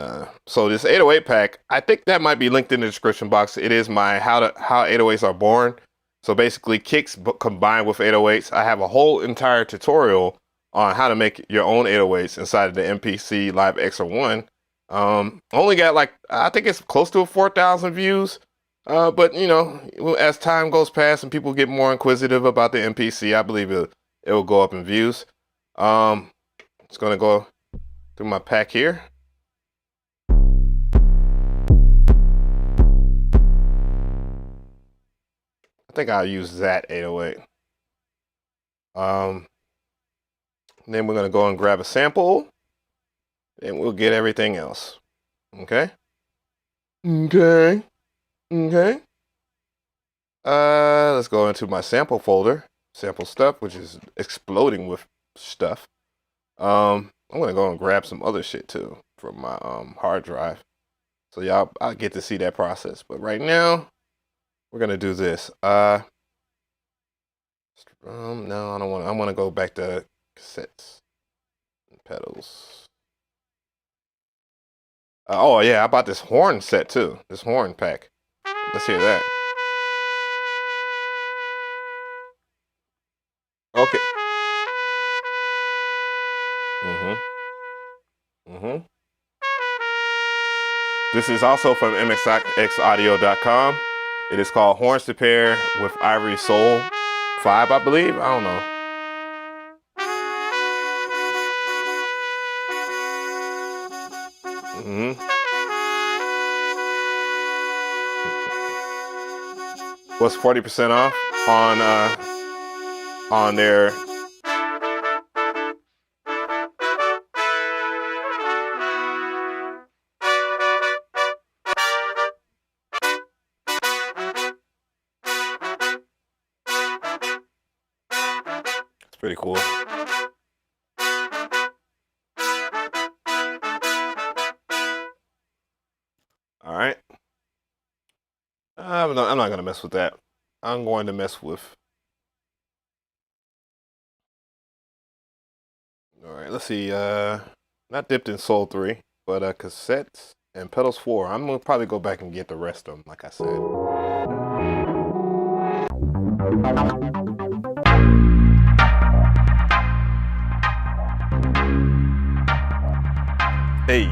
so this 808 pack, I think that might be linked in the description box. It is my how 808s are born. So basically kicks combined with 808s. I have a whole entire tutorial on how to make your own 808s inside of the MPC Live XR1. Only got like, I think it's close to 4,000 views. But you know, as time goes past and people get more inquisitive about the MPC, I believe it will go up in views. It's gonna go through my pack here. I think I'll use that 808. Then we're gonna go and grab a sample, and we'll get everything else. Okay. Let's go into my sample folder, sample stuff, which is exploding with stuff. I'm gonna go and grab some other shit too from my hard drive, so I'll get to see that process. But right now, we're gonna do this. No, I don't want. I want to go back to cassettes and pedals. Oh yeah, I bought this horn set too. This horn pack. Let's hear that. Okay. This is also from mxaudio.com. It is called Horns to Pair with Ivory Soul 5, I believe. I don't know. What's 40% off on their pretty cool. All right. I'm not going to mess with that. I'm going to mess with. All right, let's see. Not dipped in Soul 3, but cassettes and pedals 4. I'm going to probably go back and get the rest of them, like I said. Hey,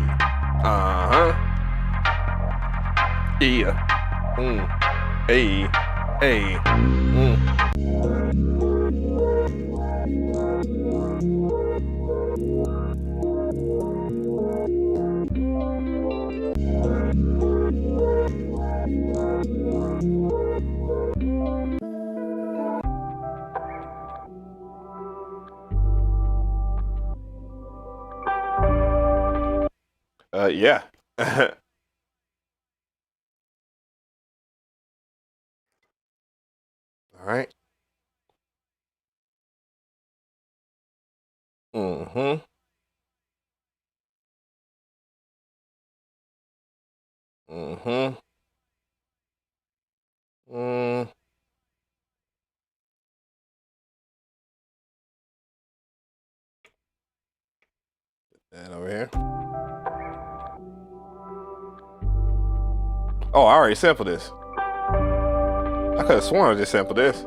yeah, hey, yeah. All right. And over here. Oh, I already sampled this. I could have sworn I just sampled this.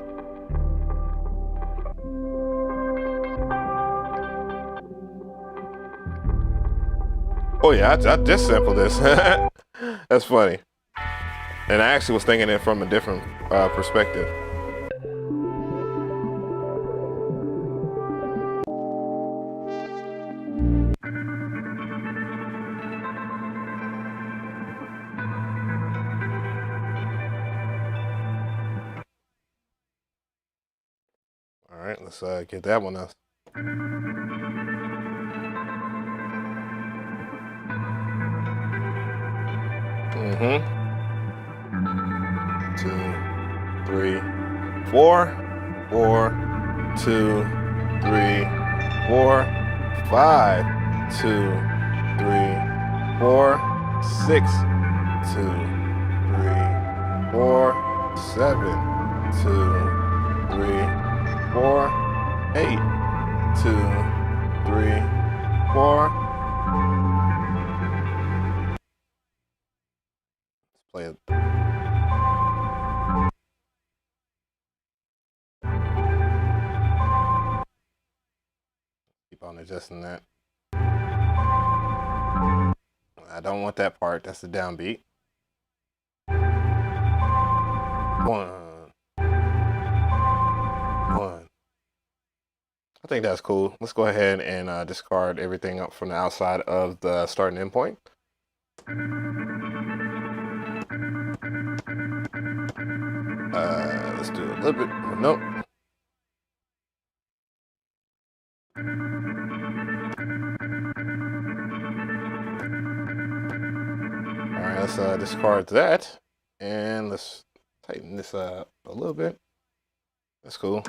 Oh yeah, I just sampled this. That's funny. And I actually was thinking it from a different perspective. Let's get that one up. Mm-hmm. 2, 3, 4. 4, 2, 3, 4, 5, 2, 3, 4, 6, 2, 3, 4, 7, 2, 3, 4, 8, 2, 3, 4. Let's play it. Keep on adjusting that. I don't want that part. That's the downbeat. 1, 1. I think that's cool. Let's go ahead and discard everything up from the outside of the start and end point. Let's do a little bit. Nope. All right, let's discard that, and let's tighten this up a little bit. That's cool.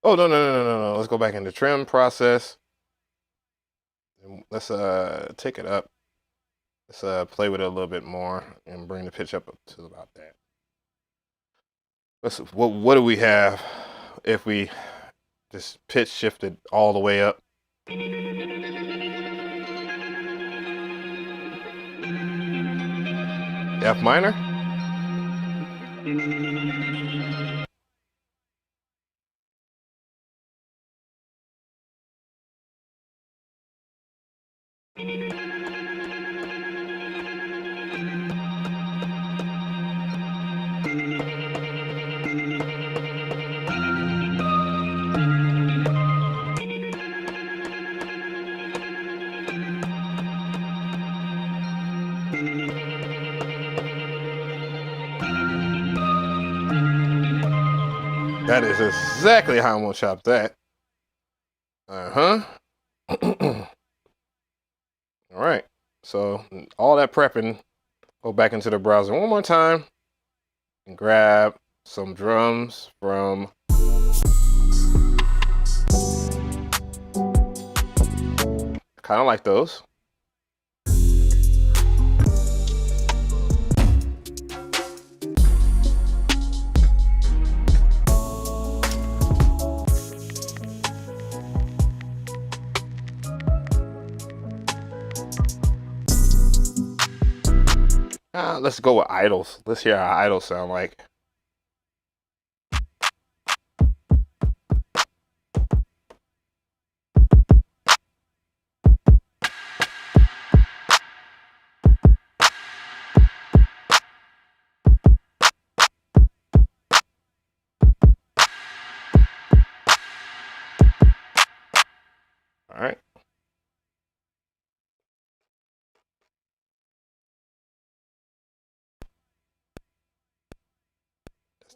Oh, no. Let's go back into trim process. Let's take it up. Let's play with it a little bit more and bring the pitch up to about that. What do we have if we just pitch shifted all the way up? F minor? That is exactly how I'm gonna chop that. All right. So all that prepping, go back into the browser one more time and grab some drums from kind of like those. Let's go with idles. Let's hear how idles sound like. All right.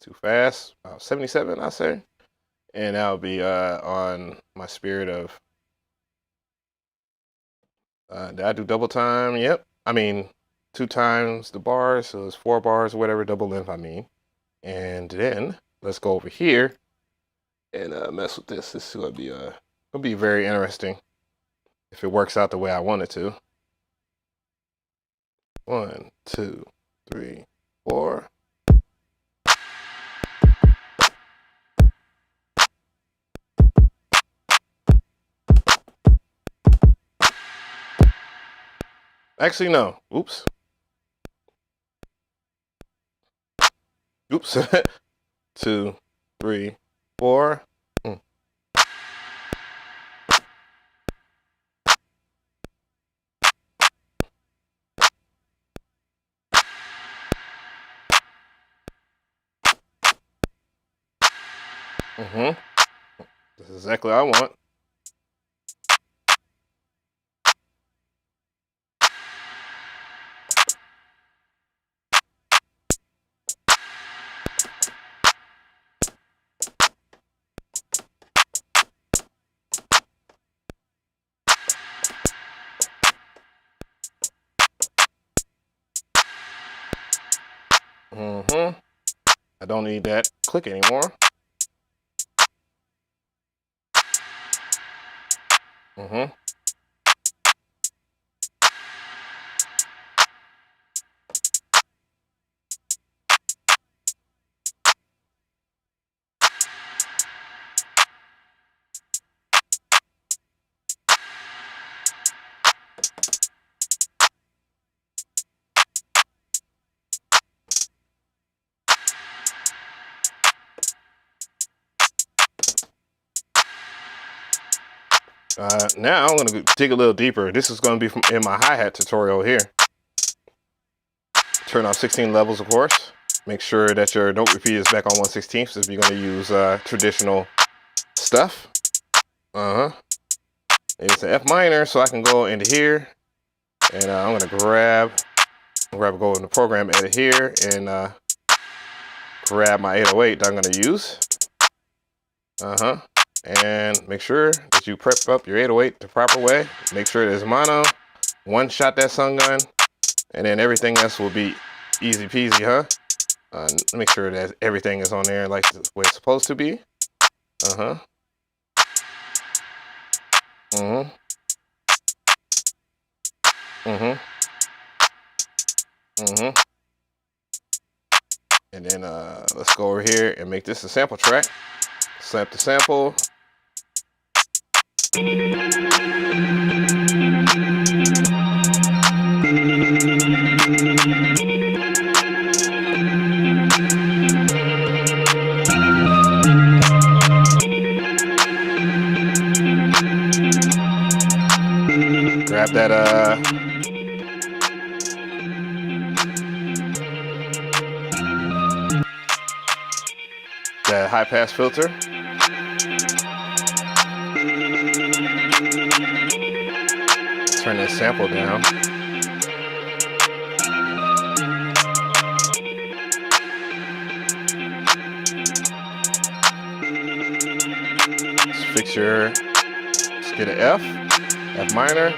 Too fast. 77, I say, and that'll be on my spirit of. Did I do double time? Yep. I mean, 2 times the bars, so it's 4 bars, whatever double length I mean. And then let's go over here and mess with this. This is gonna be very interesting if it works out the way I want it to. 1, 2, 3, 4. Actually, no. Oops. Oops. 2, 3, 4. This is exactly what I want. I don't need that click anymore. Now I'm gonna dig a little deeper. This is gonna be from in my hi-hat tutorial here. Turn off 16 levels, of course. Make sure that your note repeat is back on 1/16 if you're gonna use traditional stuff. It's an F minor, so I can go into here, and I'm gonna go in the program edit here, and grab my 808 that I'm gonna use. And make sure that you prep up your 808 the proper way. Make sure there's mono, one shot that sun gun, and then everything else will be easy peasy, huh? Make sure that everything is on there like the way it's supposed to be. And then let's go over here and make this a sample track. Slap the sample. Grab that that high pass filter. Turn that sample down. Let's get an F minor.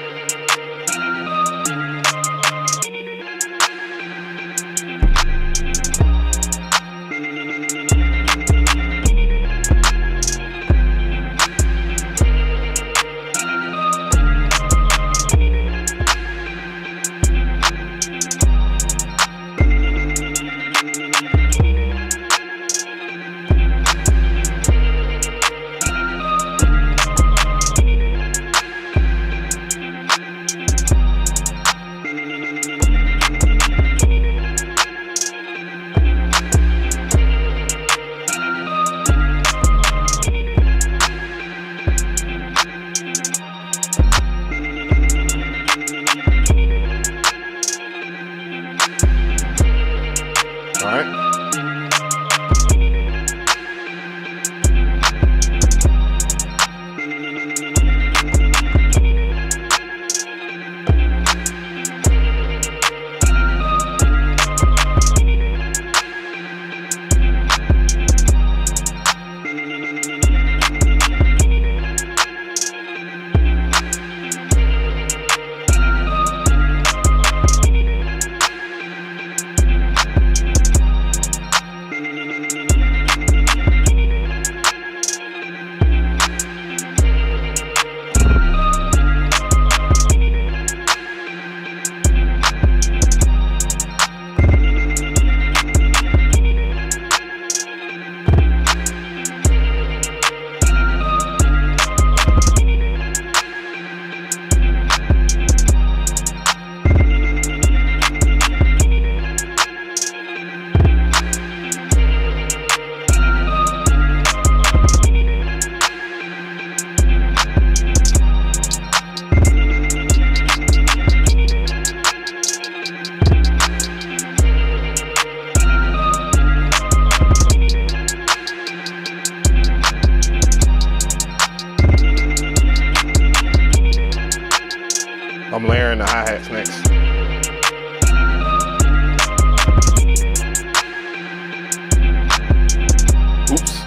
I'm layering the hi-hats next. Oops.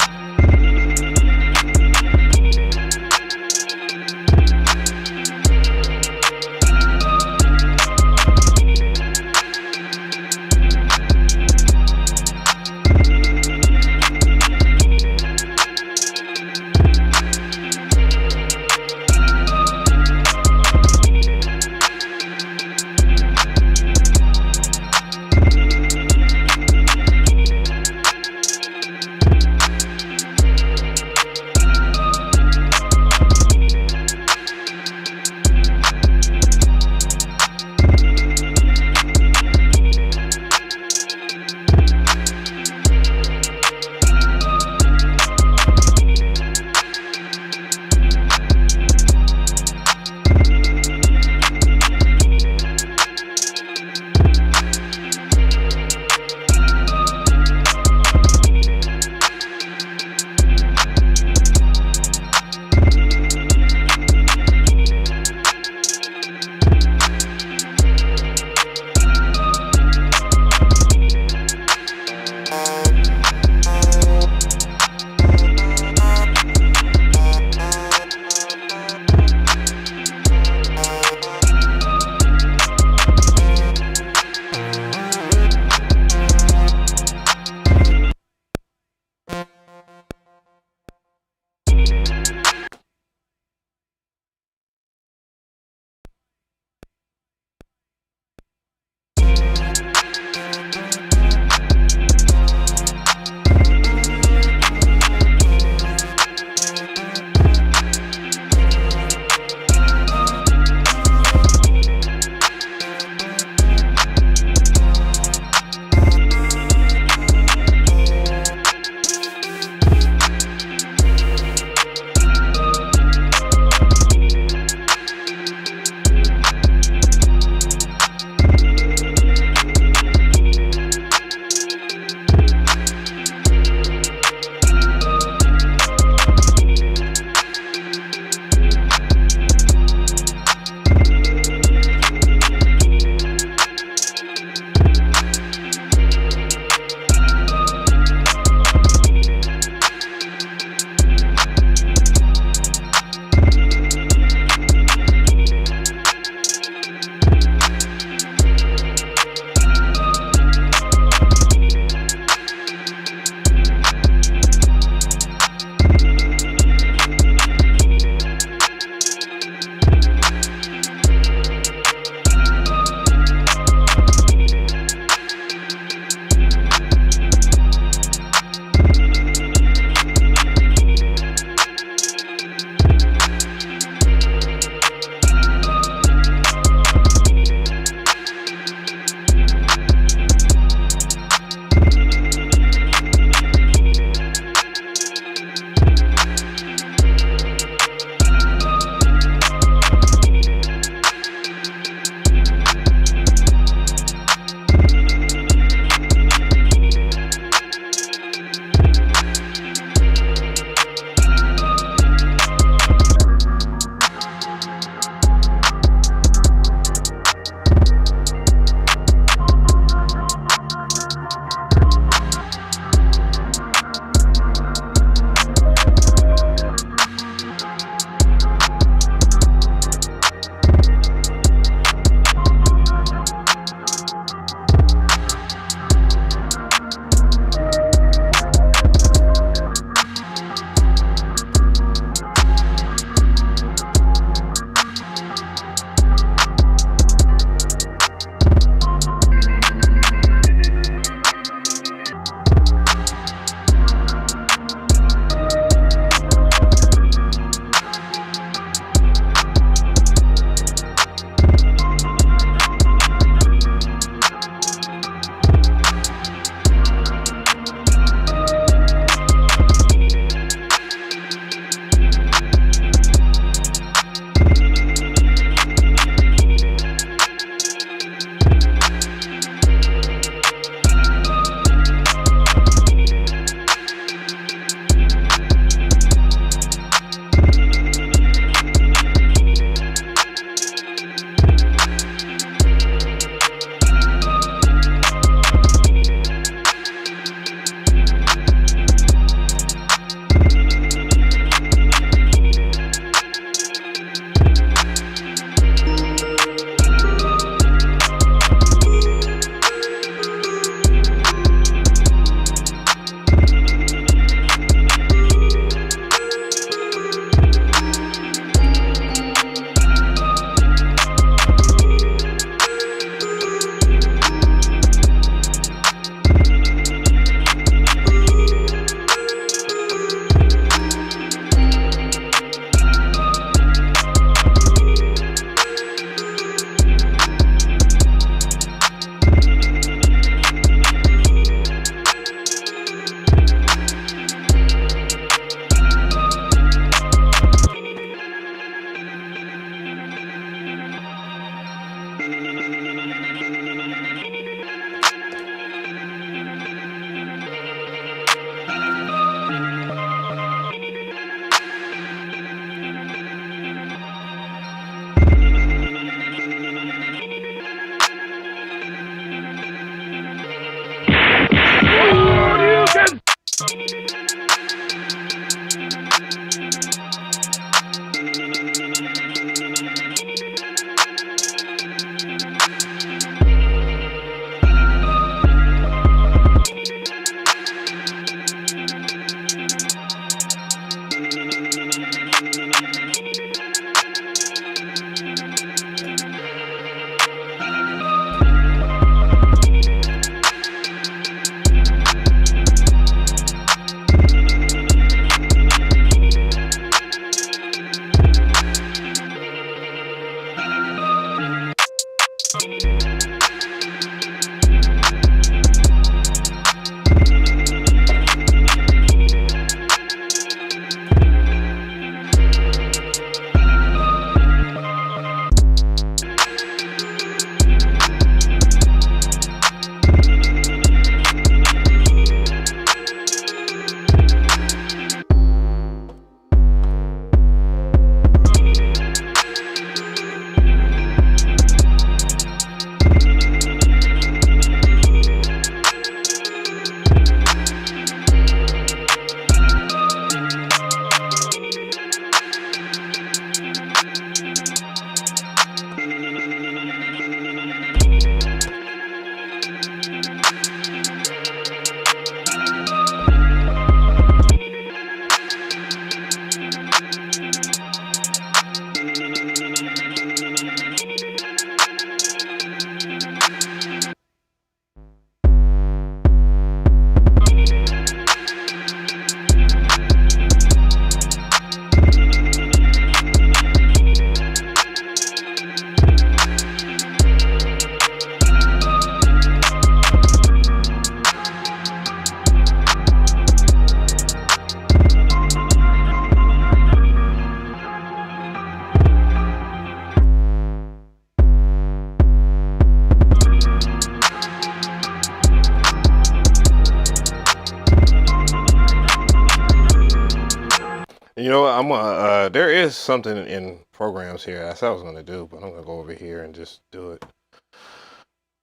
I'm gonna, there is something in programs here. That's what I was gonna do, but I'm gonna go over here and just do it.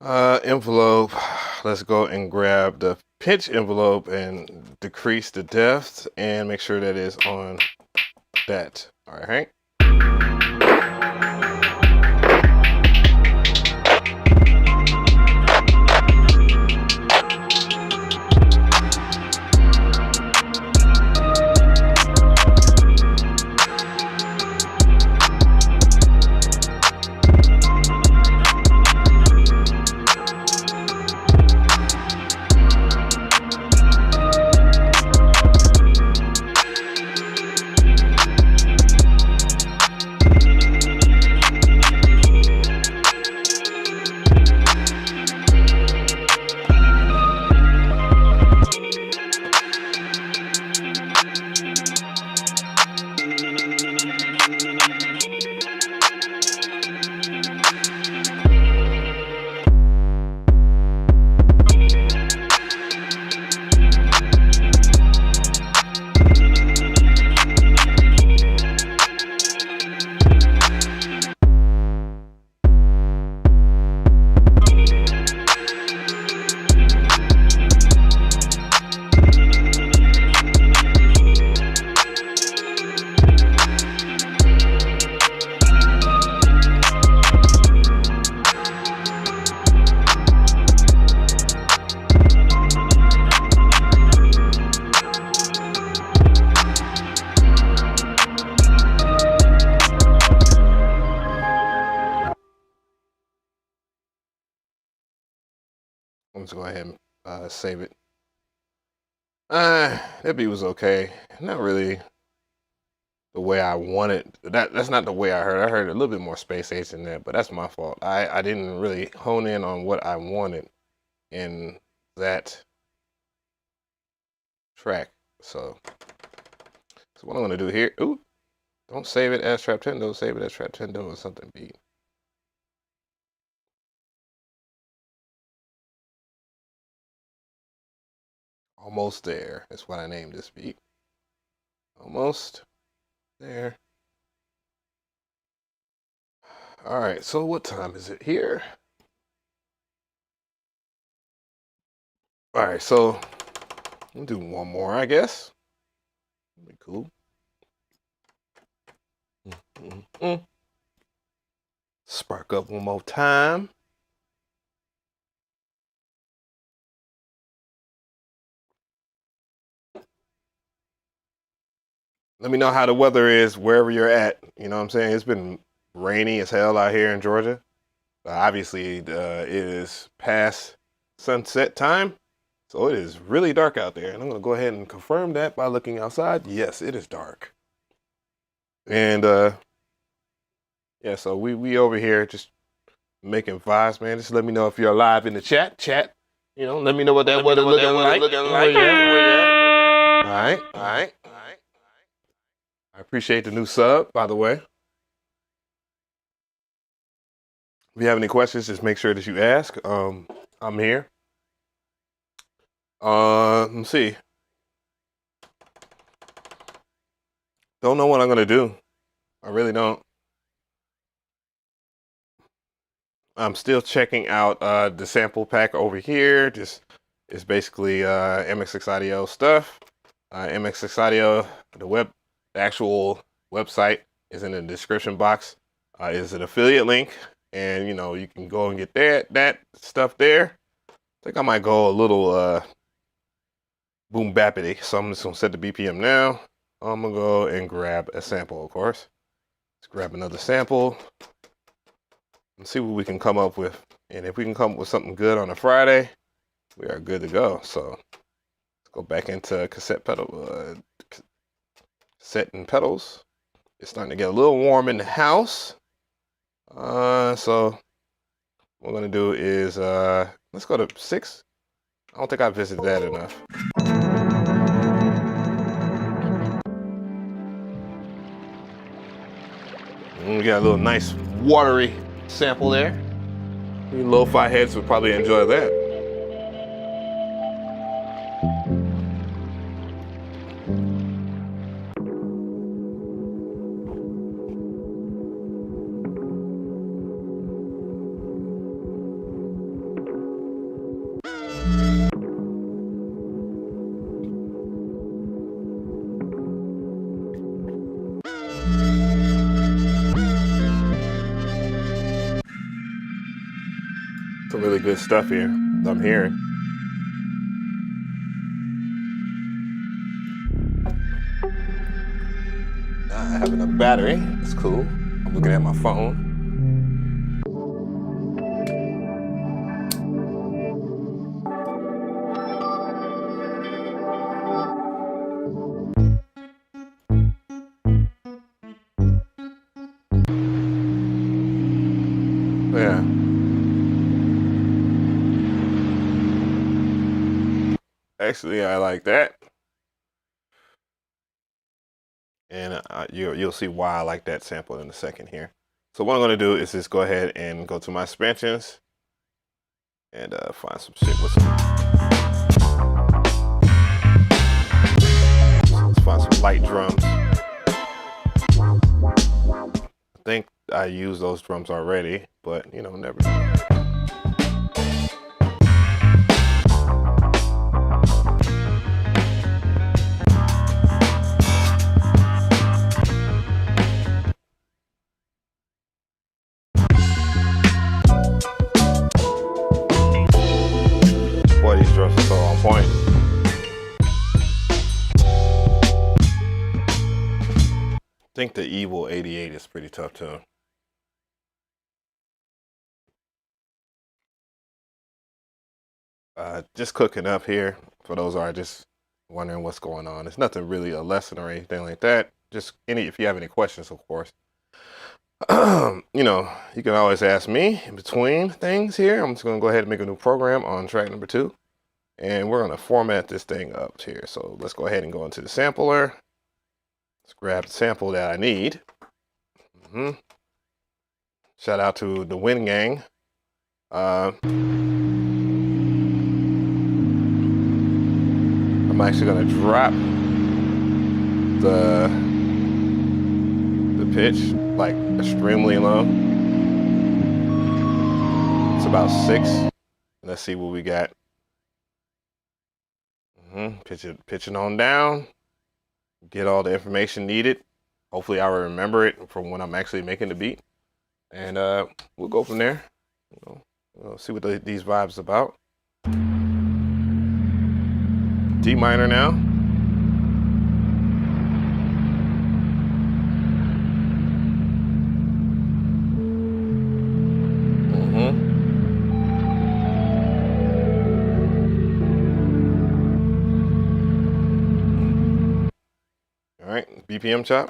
Envelope. Let's go and grab the pitch envelope and decrease the depth and make sure that is on that. All right, Hank. Let's go ahead and save it. That beat was okay. Not really the way I wanted. That's not the way I heard. I heard a little bit more space age than that, but that's my fault. I didn't really hone in on what I wanted in that track. So what I'm gonna do here. Ooh, don't save it as Trap Tendo. Save it as Trap Tendo or something beat. Almost there. That's what I named this beat. Almost there. All right, so what time is it here? All right, so we'll do one more, I guess. That'd be cool. Spark up one more time. Let me know how the weather is wherever you're at. You know what I'm saying? It's been rainy as hell out here in Georgia. Obviously, it is past sunset time, so it is really dark out there. And I'm going to go ahead and confirm that by looking outside. Yes, it is dark. And, yeah, so we over here just making vibes, man. Just let me know if you're alive in the chat. You know, let me know what that weather looking like. All right. I appreciate the new sub, by the way. If you have any questions, just make sure that you ask. I'm here. Let's see. Don't know what I'm gonna do. I really don't. I'm still checking out the sample pack over here. Just it's basically MX6 Audio stuff. MX6 Audio, the actual website is in the description box. Is an affiliate link, and you know you can go and get that stuff there. I think I might go a little boom bappity, so I'm just gonna set the BPM now. I'm gonna go and grab a sample, of course. Let's grab another sample and see what we can come up with. And if we can come up with something good on a Friday, we are good to go. So let's go back into cassette pedal. Set and pedals. It's starting to get a little warm in the house. So what we're gonna do is let's go to 6. I don't think I visited that enough. And we got a little nice watery sample there. You lo-fi heads would probably enjoy that. Some really good stuff here, I'm hearing. I have enough battery, it's cool. I'm looking at my phone. Yeah. Actually, I like that. And you'll see why I like that sample in a second here. So what I'm going to do is just go ahead and go to my expansions and find some shit with some. Let's find some light drums. I think I used those drums already, but you know, never know. Boy, these drums are so on point. I think the Evil 88 is pretty tough too. Just cooking up here for those who are just wondering what's going on. It's nothing really a lesson or anything like that. Just if you have any questions, of course. You know, you can always ask me in between things here. I'm just going to go ahead and make a new program on track number 2. And we're going to format this thing up here. So let's go ahead and go into the sampler. Let's grab the sample that I need. Shout out to the Win Gang. I'm actually going to drop the pitch like extremely low. It's about 6. Let's see what we got. Pitching on down. Get all the information needed. Hopefully I will remember it from when I'm actually making the beat. And we'll go from there. We'll see what these vibes are about. D minor now. All right, BPM chop.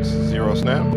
Zero snap.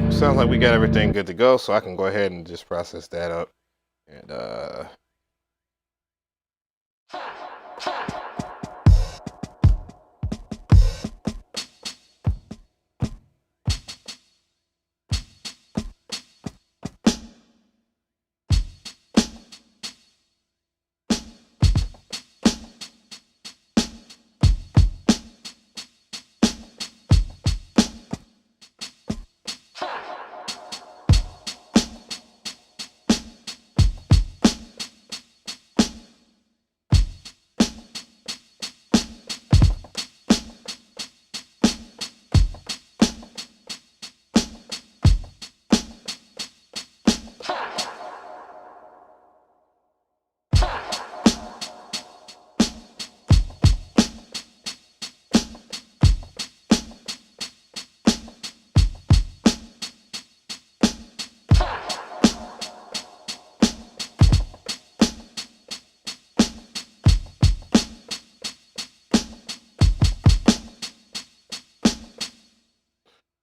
Sounds like we got everything good to go, so I can go ahead and just process that up. And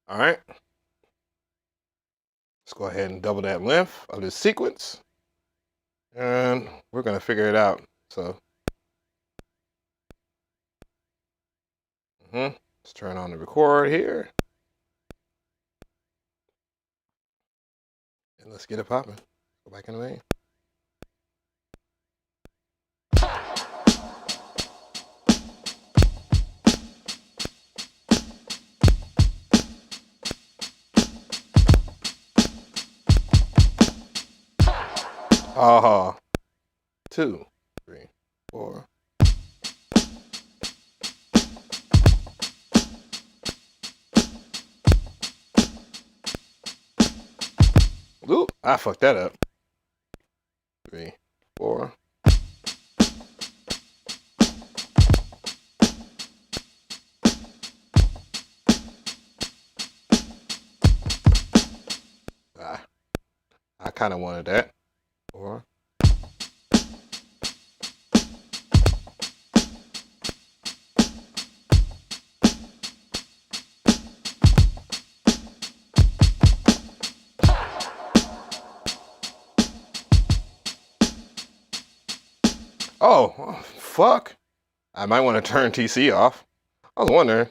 All right. Let's go ahead and double that length of this sequence. And we're going to figure it out. So, let's turn on the record here. And let's get it popping. Go back in the main. Aha. 2, 3, 4. Oop, I fucked that up. 3, 4. I kind of wanted that. 4. Oh, fuck. I might want to turn TC off. I was wondering.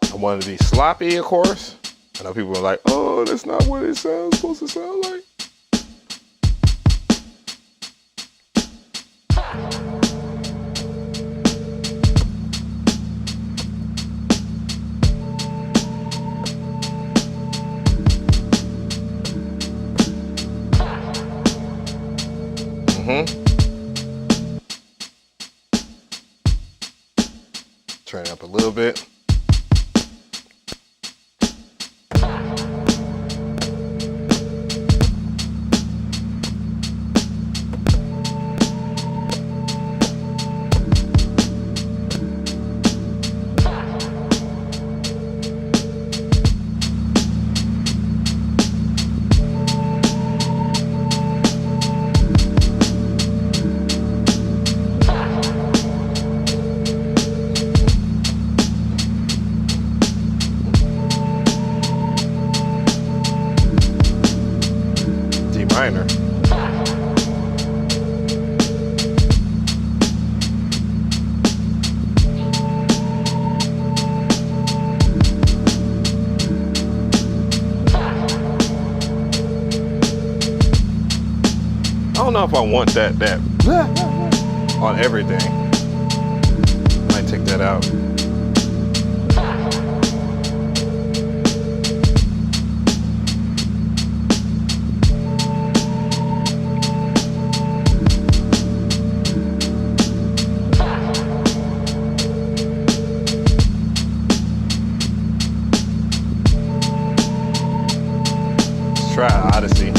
I wanted to be sloppy, of course. I know people are like, oh, that's not what it sounds supposed to sound like. Turn it up a little bit. Minor. I don't know if I want that on everything. Might take that out. Try Odyssey.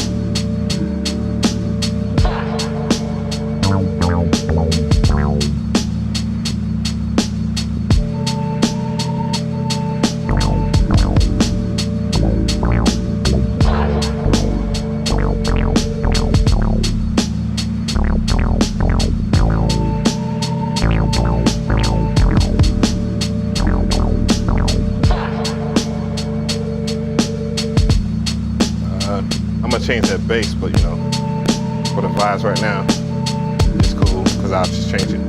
Change that bass, but you know, for the vibes right now, it's cool because I'll just change it.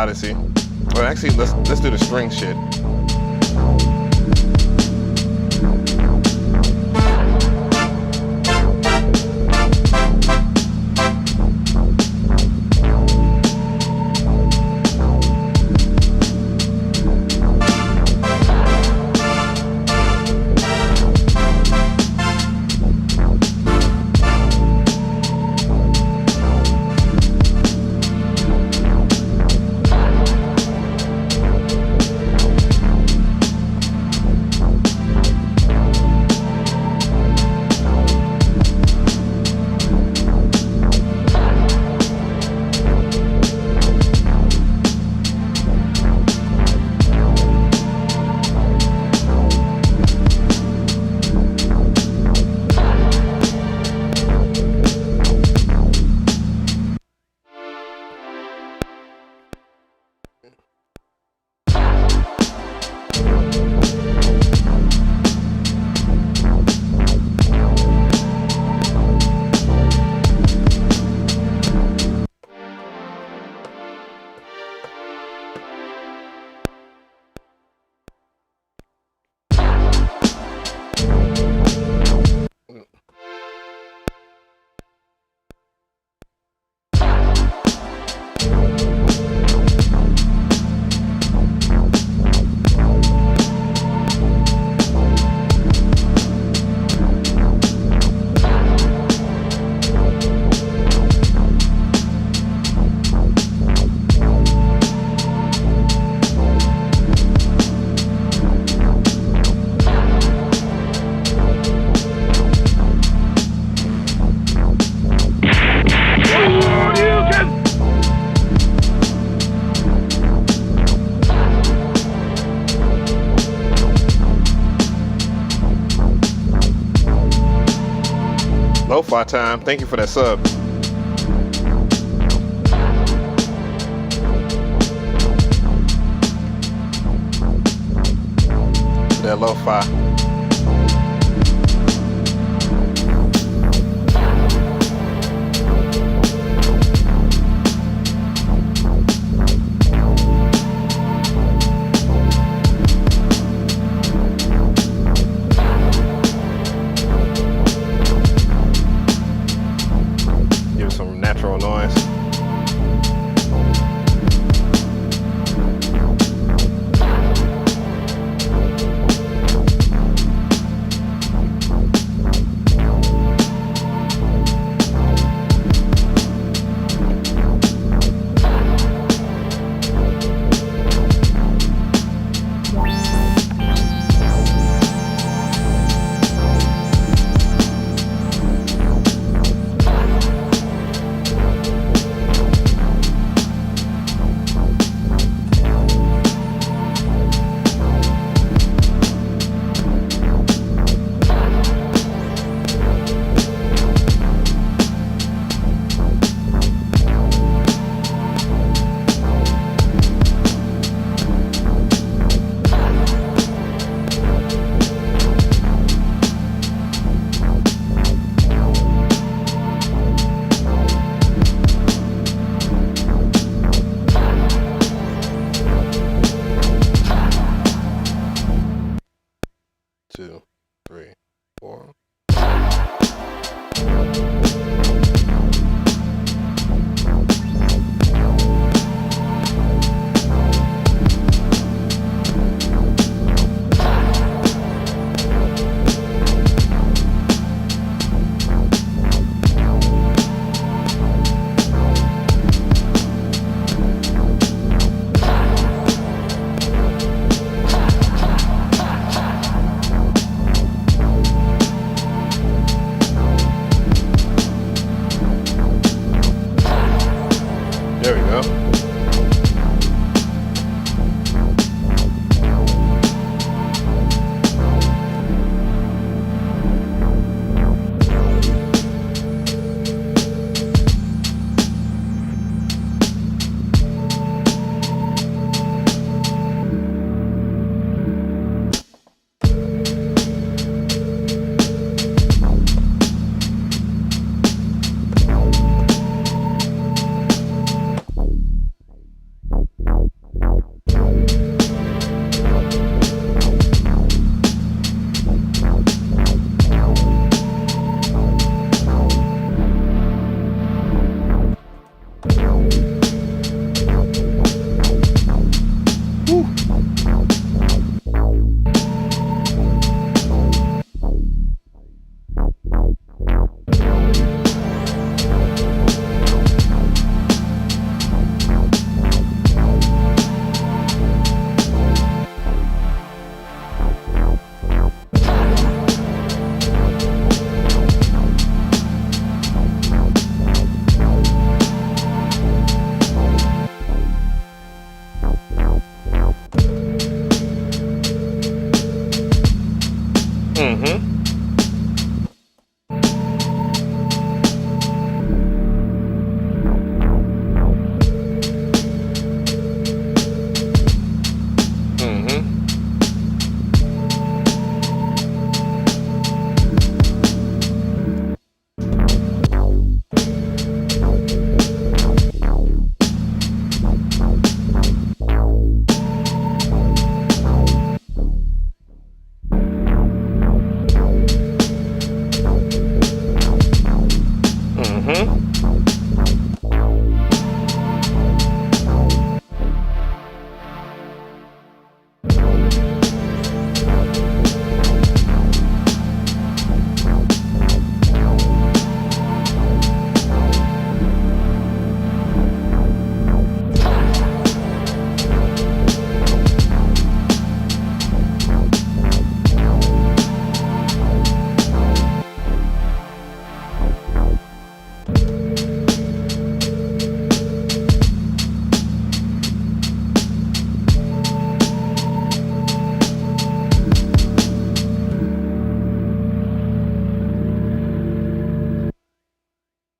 Odyssey. Well, actually, let's do the string shit. Lo-fi time. Thank you for that sub. That lo-fi.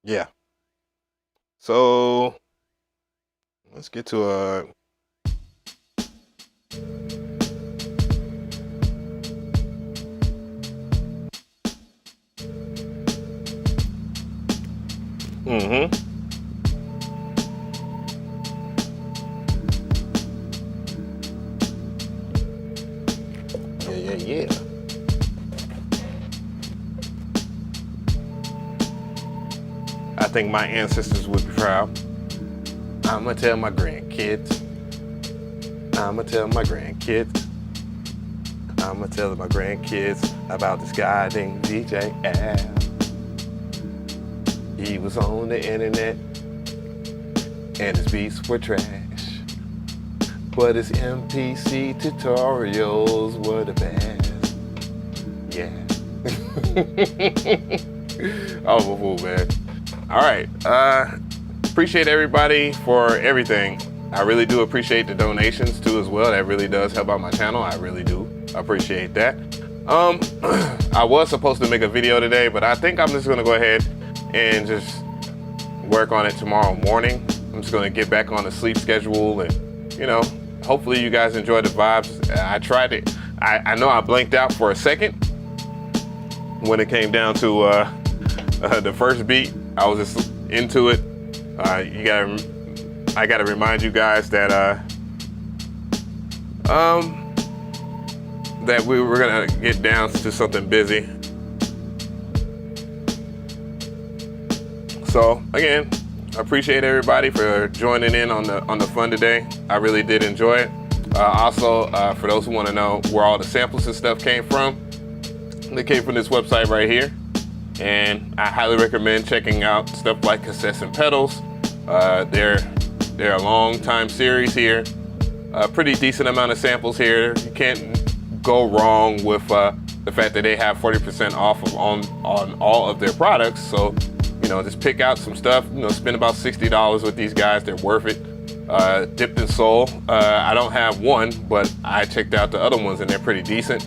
Yeah. So let's get to a Yeah. I think my ancestors would be proud. I'ma tell my grandkids. I'ma tell my grandkids. I'ma tell my grandkids about this guy named DJAveMcRee. He was on the internet and his beats were trash, but his MPC tutorials were the best. Yeah. I'm a fool, man. All right. Appreciate everybody for everything. I really do appreciate the donations too as well. That really does help out my channel. I really do appreciate that. I was supposed to make a video today, but I think I'm just gonna go ahead and just work on it tomorrow morning. I'm just gonna get back on the sleep schedule, and you know, hopefully you guys enjoy the vibes. I tried it. I know I blanked out for a second when it came down to the first beat. I was just into it. I gotta remind you guys that that we were gonna get down to something busy. So again, I appreciate everybody for joining in on the fun today. I really did enjoy it. Also, for those who want to know where all the samples and stuff came from, they came from this website right here, and I highly recommend checking out stuff like Cassettes and Pedals. They're a long time series here. A pretty decent amount of samples here. You can't go wrong with the fact that they have 40% off on all of their products. So, you know, just pick out some stuff. You know, spend about $60 with these guys. They're worth it. Strummed Soul. I don't have one, but I checked out the other ones and they're pretty decent.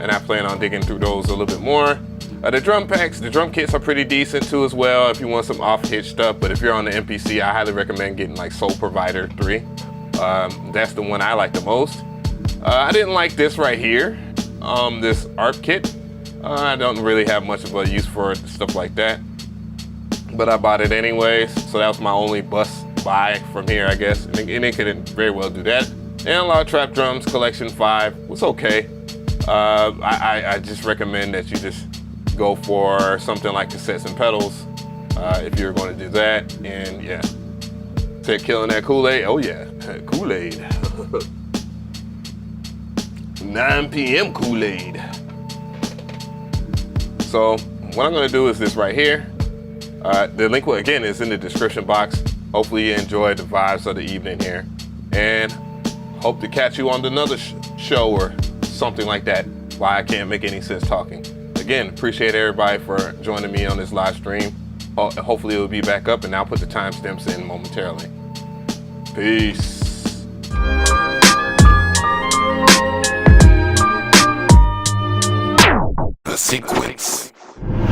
And I plan on digging through those a little bit more. The drum packs, the drum kits are pretty decent too as well if you want some off-hitch stuff. But if you're on the MPC, I highly recommend getting like Soul Provider 3. That's the one I like the most. I didn't like this right here, this ARP kit. I don't really have much of a use for stuff like that, but I bought it anyways. So that was my only bust buy from here, I guess. And it could very well do that. Analog Trap Drums Collection 5 was okay. I just recommend that you just go for something like Cassettes and Pedals if you're going to do that. And yeah, Tech killing that Kool-Aid. Oh yeah, Kool-Aid. 9 p.m. Kool-Aid. So what I'm going to do is this right here. The link again is in the description box. Hopefully you enjoyed the vibes of the evening here, and hope to catch you on another show or something like that. Why I can't make any sense talking. Again, appreciate everybody for joining me on this live stream. Hopefully it will be back up, and I'll put the timestamps in momentarily. Peace. sequence.